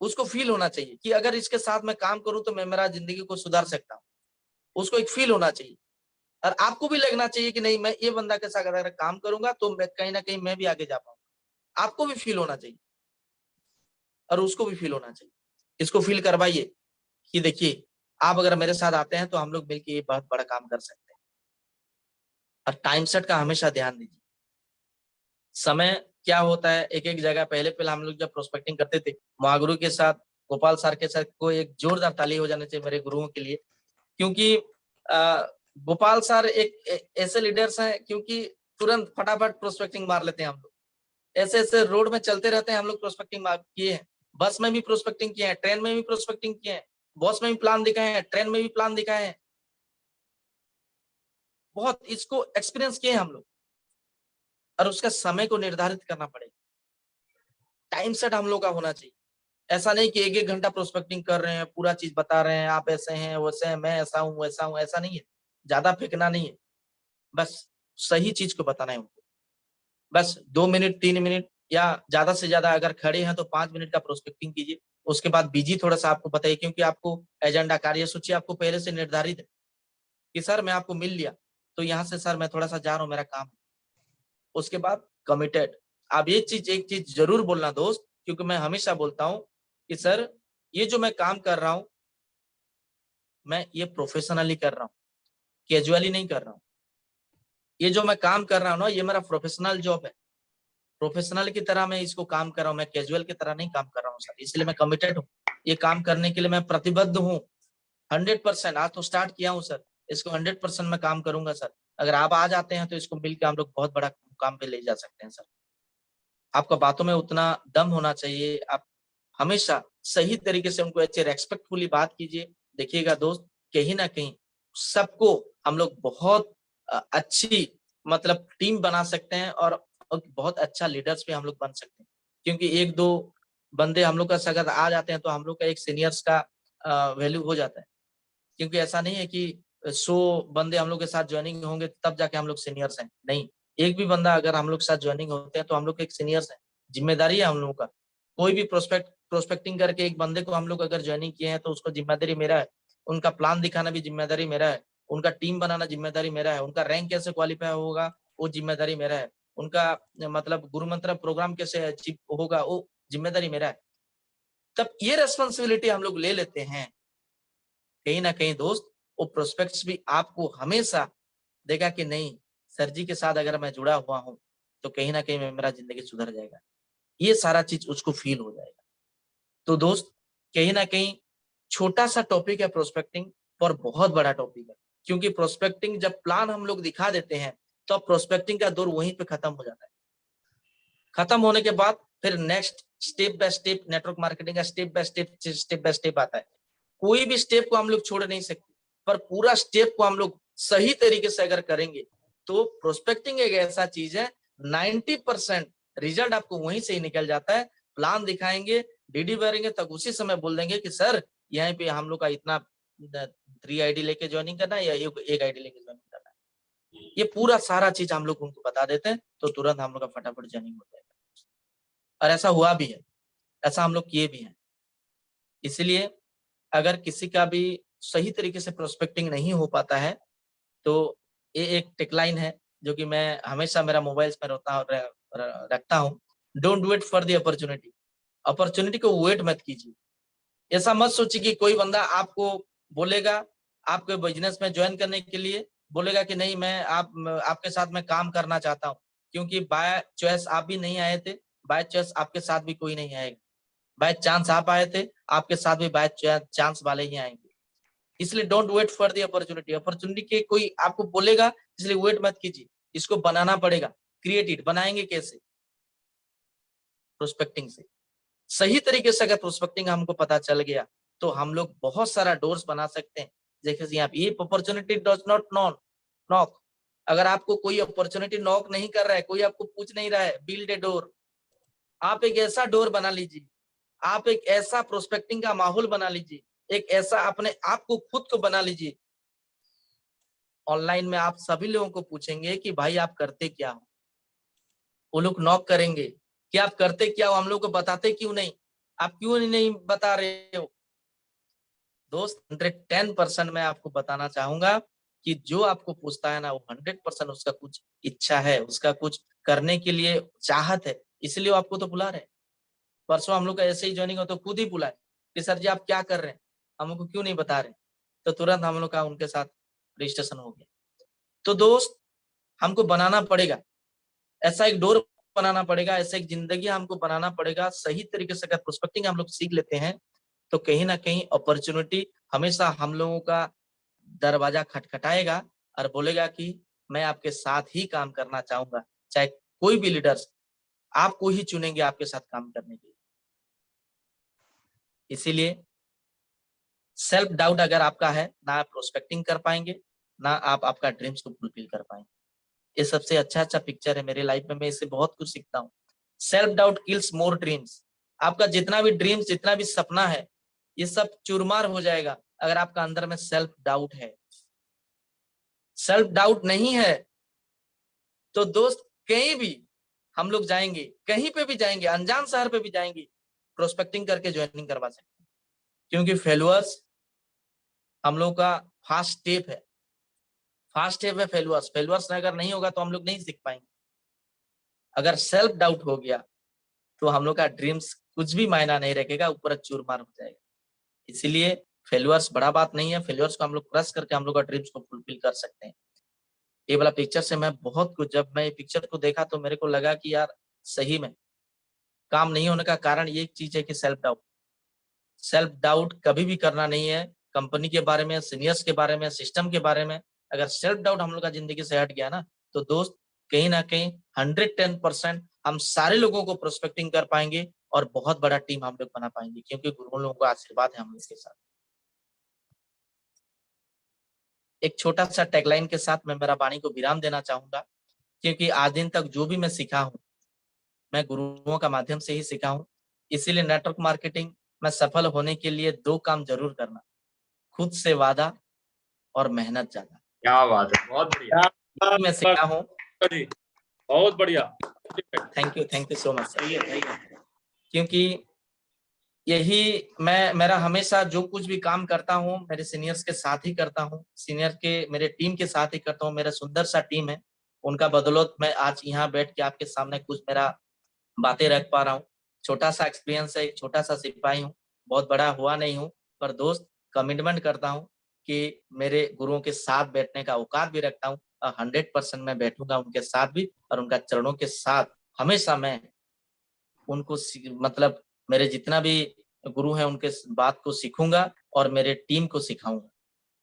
उसको फील होना चाहिए कि अगर इसके साथ मैं काम करूं तो मैं मेरा जिंदगी को सुधार सकता हूँ। उसको एक फील होना चाहिए और आपको भी लगना चाहिए कि नहीं मैं ये बंदा के साथ अगर काम करूंगा तो मैं कहीं ना कहीं मैं भी आगे जा पाऊंगा। आपको भी फील होना चाहिए और उसको भी फील होना चाहिए। इसको फील करवाइए कि देखिए आप अगर मेरे साथ आते हैं तो हम लोग मिलकर ये बहुत बड़ा काम कर सकते हैं। और टाइम सेट का हमेशा ध्यान दीजिए। समय क्या होता है, एक एक जगह पहले पहले हम लोग जब प्रोस्पेक्टिंग करते थे महागुरु के साथ, गोपाल सर के साथ, को एक जोरदार ताली हो जाने चाहिए मेरे गुरुओं के लिए, क्योंकि गोपाल सर एक ऐसे लीडर्स हैं क्योंकि तुरंत फटाफट प्रोस्पेक्टिंग मार लेते हैं हम लोग। ऐसे ऐसे रोड में चलते रहते हैं हम लोग, प्रोस्पेक्टिंग किए हैं, बस में भी प्रोस्पेक्टिंग किए हैं, ट्रेन में भी प्रोस्पेक्टिंग किए हैं, बस में भी प्लान दिखाए हैं, ट्रेन में भी प्लान दिखाए हैं, बहुत इसको एक्सपीरियंस किए हैं हम लोग। और उसका समय को निर्धारित करना पड़ेगा, टाइम सेट हम लोग का होना चाहिए। ऐसा नहीं कि 1-1 घंटा प्रोस्पेक्टिंग कर रहे हैं, पूरा चीज बता रहे हैं, आप ऐसे हैं वैसे हैं, मैं ऐसा हूँ वैसा हूँ, ऐसा नहीं है। ज्यादा फेंकना नहीं है, बस सही चीज को बताना है उनको। बस 2 मिनट 3 मिनट या ज्यादा से ज्यादा अगर खड़े हैं तो 5 मिनट का प्रोस्पेक्टिंग कीजिए। उसके बाद बिजी थोड़ा सा आपको बताइए, क्योंकि आपको एजेंडा कार्यसूची आपको पहले से निर्धारित है कि सर मैं आपको मिल लिया तो यहाँ से सर मैं थोड़ा सा जा रहा हूँ, मेरा काम है। उसके बाद कमिटेड। आप ये चीज एक चीज जरूर बोलना दोस्त, क्योंकि मैं हमेशा बोलता हूँ कि सर ये जो मैं काम कर रहा हूँ मैं ये प्रोफेशनली कर रहा हूँ, कैजुअली नहीं कर रहा हूँ। ये जो मैं काम कर रहा हूँ ना ये मेरा प्रोफेशनल जॉब है, प्रोफेशनल की तरह मैं इसको काम कर रहा हूँ, मैं कैजुअल की तरह नहीं काम कर रहा हूँ सर। इसलिए मैं कमिटेड हूँ, ये काम करने के लिए मैं प्रतिबद्ध हूँ 100%। आज तो स्टार्ट किया हूँ सर, इसको 100% मैं काम करूंगा सर। अगर आप आ जाते हैं तो इसको मिलकर हम लोग बहुत बड़ा काम पे ले जा सकते हैं सर। आपका बातों में उतना दम होना चाहिए, आप हमेशा सही तरीके से उनको अच्छे रेस्पेक्टफुली बात कीजिए। देखिएगा दोस्त, कहीं ना कहीं सबको हम लोग बहुत अच्छी मतलब टीम बना सकते हैं और बहुत अच्छा लीडर्स भी हम लोग बन सकते हैं। क्योंकि 1-2 बंदे हम लोग का अगर आ जाते हैं तो हम लोग का एक सीनियर्स का वैल्यू हो जाता है। क्योंकि ऐसा नहीं है कि 100 बंदे हम लोग के साथ ज्वाइनिंग होंगे तब जाके हम लोग सीनियर्स हैं, नहीं। एक भी बंदा अगर हम लोग के साथ ज्वाइनिंग होते हैं तो हम लोग एक सीनियर्स हैं, जिम्मेदारी है हम लोगों का। कोई भी प्रोस्पेक्टिंग करके एक बंदे को हम लोग अगर ज्वाइनिंग किए हैं तो उसको जिम्मेदारी मेरा है उनका प्लान दिखाना भी जिम्मेदारी मेरा है, उनका टीम बनाना जिम्मेदारी मेरा है, उनका रैंक कैसे क्वालिफाई होगा वो जिम्मेदारी मेरा है, उनका मतलब गुरु मंत्र प्रोग्राम कैसे अचीव होगा वो जिम्मेदारी मेरा है। तब ये रेस्पॉन्सिबिलिटी हम लोग ले लेते हैं, कहीं ना कहीं दोस्त वो प्रोस्पेक्ट्स भी आपको हमेशा देगा कि नहीं सर जी के साथ अगर मैं जुड़ा हुआ हूं तो कहीं ना कहीं मेरा जिंदगी सुधर जाएगा, ये सारा चीज उसको फील हो जाएगा। तो दोस्त कहीं ना कहीं छोटा सा टॉपिक है प्रोस्पेक्टिंग पर बहुत बड़ा टॉपिक है, क्योंकि प्रोस्पेक्टिंग जब प्लान हम लोग दिखा देते हैं तो प्रोस्पेक्टिंग का दौर वहीं पे खत्म हो जाता है। खत्म होने के बाद फिर next step by step network marketing का स्टेप बाय स्टेप आता है। कोई भी स्टेप को हम लोग छोड़ नहीं सकते, पर पूरा स्टेप को हम लोग सही तरीके से अगर करेंगे तो प्रोस्पेक्टिंग एक ऐसा चीज है 90% रिजल्ट आपको वहीं से ही निकल जाता है। प्लान दिखाएंगे, डीडी भरेंगे, तब उसी समय बोल देंगे कि सर यहाँ पे हम लोग का इतना 3 आईडी लेके ज्वाइनिंग करना है या एक आईडी लेके ज्वाइनिंग करना है, ये पूरा सारा चीज हम लोग उनको बता देते हैं तो तुरंत हम लोग का फटाफट ज्वाइनिंग हो जाएगा। और ऐसा हुआ भी है, ऐसा हम लोग किए भी हैं। इसलिए अगर किसी का भी सही तरीके से प्रोस्पेक्टिंग नहीं हो पाता है तो ये एक टेकलाइन है जो कि मैं हमेशा मेरा मोबाइल में रखता हूँ, don't wait for the opportunity. Opportunity को वेट मत कीजिए। ऐसा मत सोचिए कि कोई बंदा आपको बोलेगा आपके बिजनेस में ज्वाइन करने के लिए, बोलेगा कि नहीं मैं आपके साथ में काम करना चाहता हूँ, क्योंकि बाय चॉइस आप भी नहीं आए थे, बाय चॉइस आपके साथ भी कोई नहीं आएगा, बाय चांस आप आए थे आपके साथ भी बाय चांस वाले ही आएंगे। इसलिए don't wait for the opportunity. Opportunity के कोई आपको बोलेगा इसलिए वेट मत कीजिए, इसको बनाना पड़ेगा। क्रिएट इट, बनाएंगे कैसे? प्रोस्पेक्टिंग से। सही तरीके से अगर प्रोस्पेक्टिंग हमको पता चल गया तो हम लोग बहुत सारा डोर्स बना सकते हैं। जैसे यहाँ पे अपॉर्चुनिटी डज नॉट नॉक। अगर आपको कोई अपॉर्चुनिटी नॉक नहीं कर रहा है, कोई आपको पूछ नहीं रहा है, बिल्ड ए डोर। आप एक ऐसा डोर बना लीजिए, आप एक ऐसा प्रोस्पेक्टिंग का माहौल बना लीजिए, एक ऐसा अपने आप को खुद को बना लीजिए। ऑनलाइन में आप सभी लोगों को पूछेंगे कि भाई आप करते क्या हो, वो लोग नॉक करेंगे कि आप करते क्या हो, हम लोग को बताते क्यों नहीं, आप क्यों नहीं बता रहे हो? दोस्त 110% मैं आपको बताना चाहूंगा कि जो आपको पूछता है ना वो 100% उसका कुछ इच्छा है, उसका कुछ करने के लिए चाहत है, इसलिए वो आपको तो बुला रहे हैं। परसों हम लोग का ऐसे ही ज्वाइनिंग हो तो खुद ही बुलाए कि सर जी आप क्या कर रहे हैं, हमको क्यों नहीं बता रहे, तो तुरंत हम लोग का उनके साथ रजिस्ट्रेशन हो गया। तो दोस्त हमको बनाना पड़ेगा, ऐसा एक डोर बनाना पड़ेगा, ऐसा एक जिंदगी हमको बनाना पड़ेगा। सही तरीके से अगर प्रोस्पेक्टिंग हम लोग सीख लेते हैं तो कहीं ना कहीं अपॉर्चुनिटी हमेशा हम लोगों का दरवाजा खटखटाएगा और बोलेगा कि मैं आपके साथ ही काम करना चाहूंगा। चाहे कोई भी लीडर्स आपको ही चुनेंगे आपके साथ काम करने के लिए। इसीलिए सेल्फ डाउट अगर आपका है ना आप प्रोस्पेक्टिंग कर पाएंगे, ना आप आपका ड्रीम्स को फुलफिल कर पाएंगे। ये सबसे अच्छा पिक्चर है मेरी लाइफ में, मैं इससे बहुत कुछ सीखता हूँ। सेल्फ डाउट किल्स मोर ड्रीम्स। आपका जितना भी ड्रीम्स, जितना भी सपना है, ये सब चूरमार हो जाएगा अगर आपका अंदर में सेल्फ डाउट है। सेल्फ डाउट नहीं है तो दोस्त कहीं भी हम लोग जाएंगे, कहीं पे भी जाएंगे, अनजान शहर पे भी जाएंगे, प्रोस्पेक्टिंग करके ज्वाइनिंग करवा सकते हैं। क्योंकि फेलुअर्स हम लोग का फास्ट स्टेप है, फास्ट स्टेप है फेलुअर्स। फेलुअर्स अगर नहीं होगा तो हम लोग नहीं सीख पाएंगे। अगर सेल्फ डाउट हो गया तो हम लोग का ड्रीम्स कुछ भी मायना नहीं रखेगा, ऊपर चूरमार हो जाएगा। इसीलिए फेलुअर्स बड़ा बात नहीं है, फेलुअर्स को हम लोग क्रश करके हम लोग का ड्रीम्स को फुलफिल कर सकते हैं। ये वाला पिक्चर से मैं बहुत कुछ, जब मैं ये पिक्चर को देखा तो मेरे को लगा कि यार सही में काम नहीं होने का कारण ये चीज है कि सेल्फ डाउट। सेल्फ डाउट कभी भी करना नहीं है, कंपनी के बारे में, सीनियर्स के बारे में, सिस्टम के बारे में। अगर सेल्फ डाउट हम लोग का जिंदगी से हट गया ना तो दोस्त कहीं ना कहीं 110% हम सारे लोगों को प्रोस्पेक्टिंग कर पाएंगे और बहुत बड़ा टीम हम लोग बना पाएंगे, क्योंकि गुरुओं लोगों का आशीर्वाद है हम लोग के साथ। एक छोटा सा टैगलाइन के साथ मैं मेरा वाणी को विराम देना चाहूंगा, क्योंकि आज दिन तक जो भी मैं सीखा हूँ मैं गुरुओं का माध्यम से ही सीखा हूँ। इसीलिए नेटवर्क मार्केटिंग में सफल होने के लिए 2 काम जरूर करना, खुद से वादा और मेहनत ज्यादा।
क्या बात है, बहुत बढ़िया।
मैं सीखा हूँ
जी, बहुत बढ़िया।
Thank you so much sir. क्योंकि यही मेरा हमेशा जो कुछ भी काम करता हूँ मेरे सीनियर्स के साथ ही करता हूँ, सीनियर के मेरे टीम के साथ ही करता हूँ। मेरा सुंदर सा टीम है, उनका बदौलत मैं आज यहाँ बैठ के आपके सामने कुछ मेरा बातें रख पा रहा हूँ। छोटा सा एक्सपीरियंस है, एक छोटा सा सिपाही हूँ, बहुत बड़ा हुआ नहीं हूँ, पर दोस्त कमिटमेंट करता हूँ कि मेरे गुरुओं के साथ बैठने का औकात भी रखता हूँ और 100% मैं बैठूंगा उनके साथ भी और उनका चरणों के साथ हमेशा मैं उनको मतलब मेरे जितना भी गुरु हैं उनके बात को सीखूंगा और मेरे टीम को सिखाऊंगा।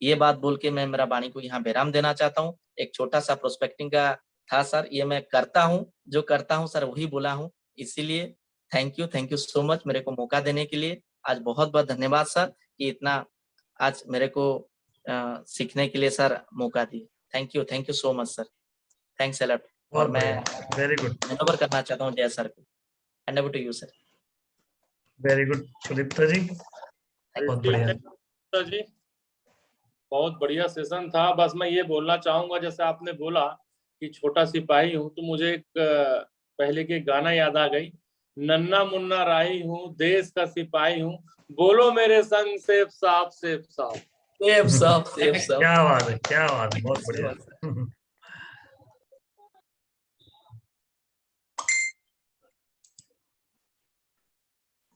ये बात बोल के मैं मेरा वाणी को यहाँ विराम देना चाहता हूँ। एक छोटा सा प्रोस्पेक्टिंग का था सर, ये मैं करता हूँ, जो करता हूँ सर वही बोला हूँ। इसीलिए थैंक यू सो मच मेरे को मौका देने के लिए। आज बहुत-बहुत धन्यवाद सर कि इतना आज मेरे को सीखने के लिए सर मौका दिए। Thank you so much sir. Thanks a lot. और मैं
वेरी गुड,
हैंडओवर करना चाहता हूँ जय सर को। Hand over to you sir.
Very good Sudipta ji, बहुत बढ़िया।
तो जी बहुत बढ़िया सेशन था। बस मैं ये बोलना चाहूंगा, जैसे आपने बोला कि छोटा सिपाही हूँ, तो मुझे एक पहले के गाना याद आ गई, नन्ना मुन्ना राही हूँ, देश का सिपाही हूँ, बोलो मेरे संग सेफ साफ सेफ साफ।
सेफ साफ सेफ साफ।
क्या बात है, क्या बात है, बहुत बढ़िया।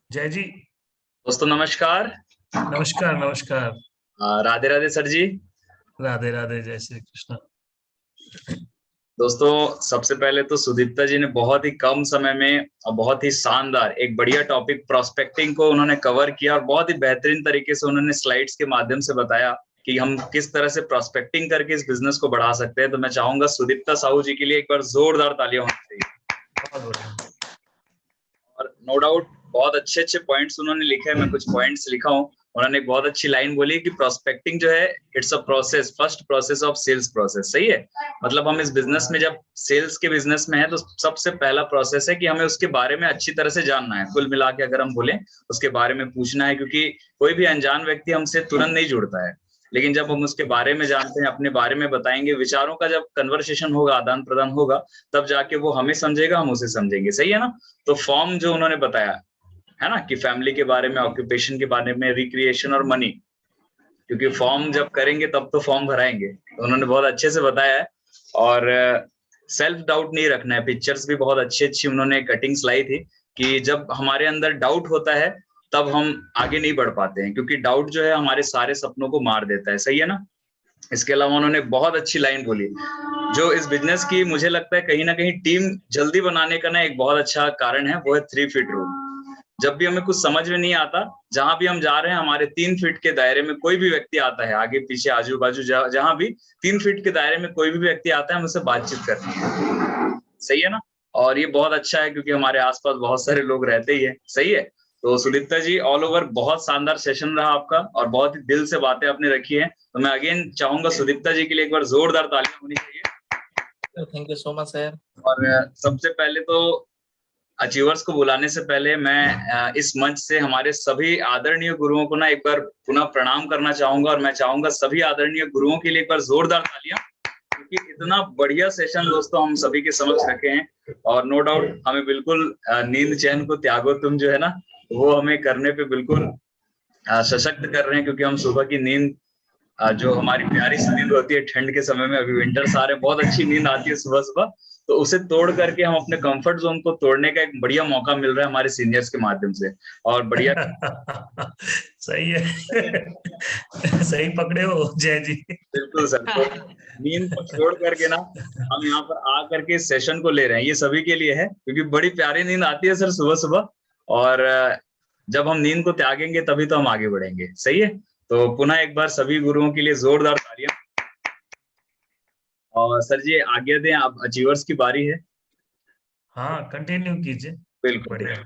जय जी।
दोस्तों नमस्कार।
नमस्कार नमस्कार।
राधे राधे सर जी।
राधे राधे, जय श्री कृष्ण।
दोस्तों सबसे पहले तो सुदीप्ता जी ने बहुत ही कम समय में और बहुत ही शानदार एक बढ़िया टॉपिक प्रोस्पेक्टिंग को उन्होंने कवर किया और बहुत ही बेहतरीन तरीके से उन्होंने स्लाइड्स के माध्यम से बताया कि हम किस तरह से प्रोस्पेक्टिंग करके इस बिजनेस को बढ़ा सकते हैं। तो मैं चाहूंगा सुदीप्ता साहू जी के लिए एक बार जोरदार तालियां होनी चाहिए।
बहुत बढ़िया।
और नो डाउट बहुत अच्छे अच्छे पॉइंट्स उन्होंने लिखे हैं, मैं कुछ पॉइंट्स लिखा हूँ। उन्होंने एक बहुत अच्छी लाइन बोली कि प्रोस्पेक्टिंग जो है it's a process, first process of sales process. सही है, मतलब हम इस बिजनेस में जब सेल्स के बिजनेस में है तो सबसे पहला प्रोसेस है कि हमें उसके बारे में अच्छी तरह से जानना है। कुल मिला के अगर हम बोले उसके बारे में पूछना है, क्योंकि कोई भी अनजान व्यक्ति हमसे तुरंत नहीं जुड़ता है, लेकिन जब हम उसके बारे में जानते हैं, अपने बारे में बताएंगे, विचारों का जब कन्वर्सेशन होगा, आदान प्रदान होगा, तब जाके वो हमें समझेगा, हम उसे समझेंगे। सही है ना। तो फॉर्म जो उन्होंने बताया है ना कि फैमिली के बारे में, ऑक्यूपेशन के बारे में, रिक्रिएशन और मनी, क्योंकि फॉर्म जब करेंगे तब तो फॉर्म भराएंगे, तो उन्होंने बहुत अच्छे से बताया है। और सेल्फ डाउट नहीं रखना है। पिक्चर्स भी बहुत अच्छी अच्छी उन्होंने कटिंग्स लाई थी कि जब हमारे अंदर डाउट होता है तब हम आगे नहीं बढ़ पाते हैं, क्योंकि डाउट जो है हमारे सारे सपनों को मार देता है। सही है ना। इसके अलावा उन्होंने बहुत अच्छी लाइन बोली जो इस बिजनेस की मुझे लगता है कहीं ना कहीं टीम जल्दी बनाने का ना एक बहुत अच्छा कारण है, वो है 3 फीट रूल। जब भी हमें कुछ समझ में नहीं आता, जहां भी हम जा रहे हैं, हमारे 3 फीट के दायरे में कोई भी व्यक्ति आता है, आगे पीछे आजू बाजू जहां भी 3 फीट के दायरे में कोई भी व्यक्ति आता है, हम उससे बातचीत करनी है। सही है ना। और ये बहुत अच्छा है क्योंकि हमारे आसपास बहुत सारे लोग रहते ही है। सही है। तो सुदीप्ता जी ऑल ओवर बहुत शानदार सेशन रहा आपका और बहुत ही दिल से बातें आपने रखी है। तो मैं अगेन चाहूंगा सुदीप्ता जी के लिए एक बार जोरदार तालियां होनी चाहिए।
Thank you so much sir.
और सबसे पहले तो अचीवर्स को बुलाने से पहले मैं इस मंच से हमारे सभी आदरणीय गुरुओं को ना एक बार पुनः प्रणाम करना चाहूंगा, और मैं चाहूंगा सभी आदरणीय गुरुओं के लिए एक बार जोरदार तालियां, क्योंकि इतना बढ़िया सेशन दोस्तों हम सभी के समक्ष रखे हैं। और नो डाउट हमें बिल्कुल नींद चैन को त्यागो तुम जो है ना, वो हमें करने पे बिल्कुल सशक्त कर रहे हैं, क्योंकि हम सुबह की नींद जो हमारी प्यारी सी नींद होती है ठंड के समय में, अभी विंटर्स आ रहे हैं, बहुत अच्छी नींद आती है सुबह सुबह, तो उसे तोड़ करके हम अपने कंफर्ट जोन को तोड़ने का एक बढ़िया मौका मिल रहा है हमारे सीनियर्स के माध्यम से। और बढ़िया
सही है। सही पकड़े हो जय जी।
बिल्कुल सर। तो नींद को छोड़ करके ना हम यहाँ पर आ करके सेशन को ले रहे हैं, ये सभी के लिए है, क्योंकि बड़ी प्यारी नींद आती है सर सुबह सुबह, और जब हम नींद को त्यागेंगे तभी तो हम आगे बढ़ेंगे। सही है। तो पुनः एक बार सभी गुरुओं के लिए जोरदार तालियां। और सर जी आज्ञा दें, आप अचीवर्स की बारी है।
हाँ कंटिन्यू कीजिए।
बिल्कुल।
बढ़िया।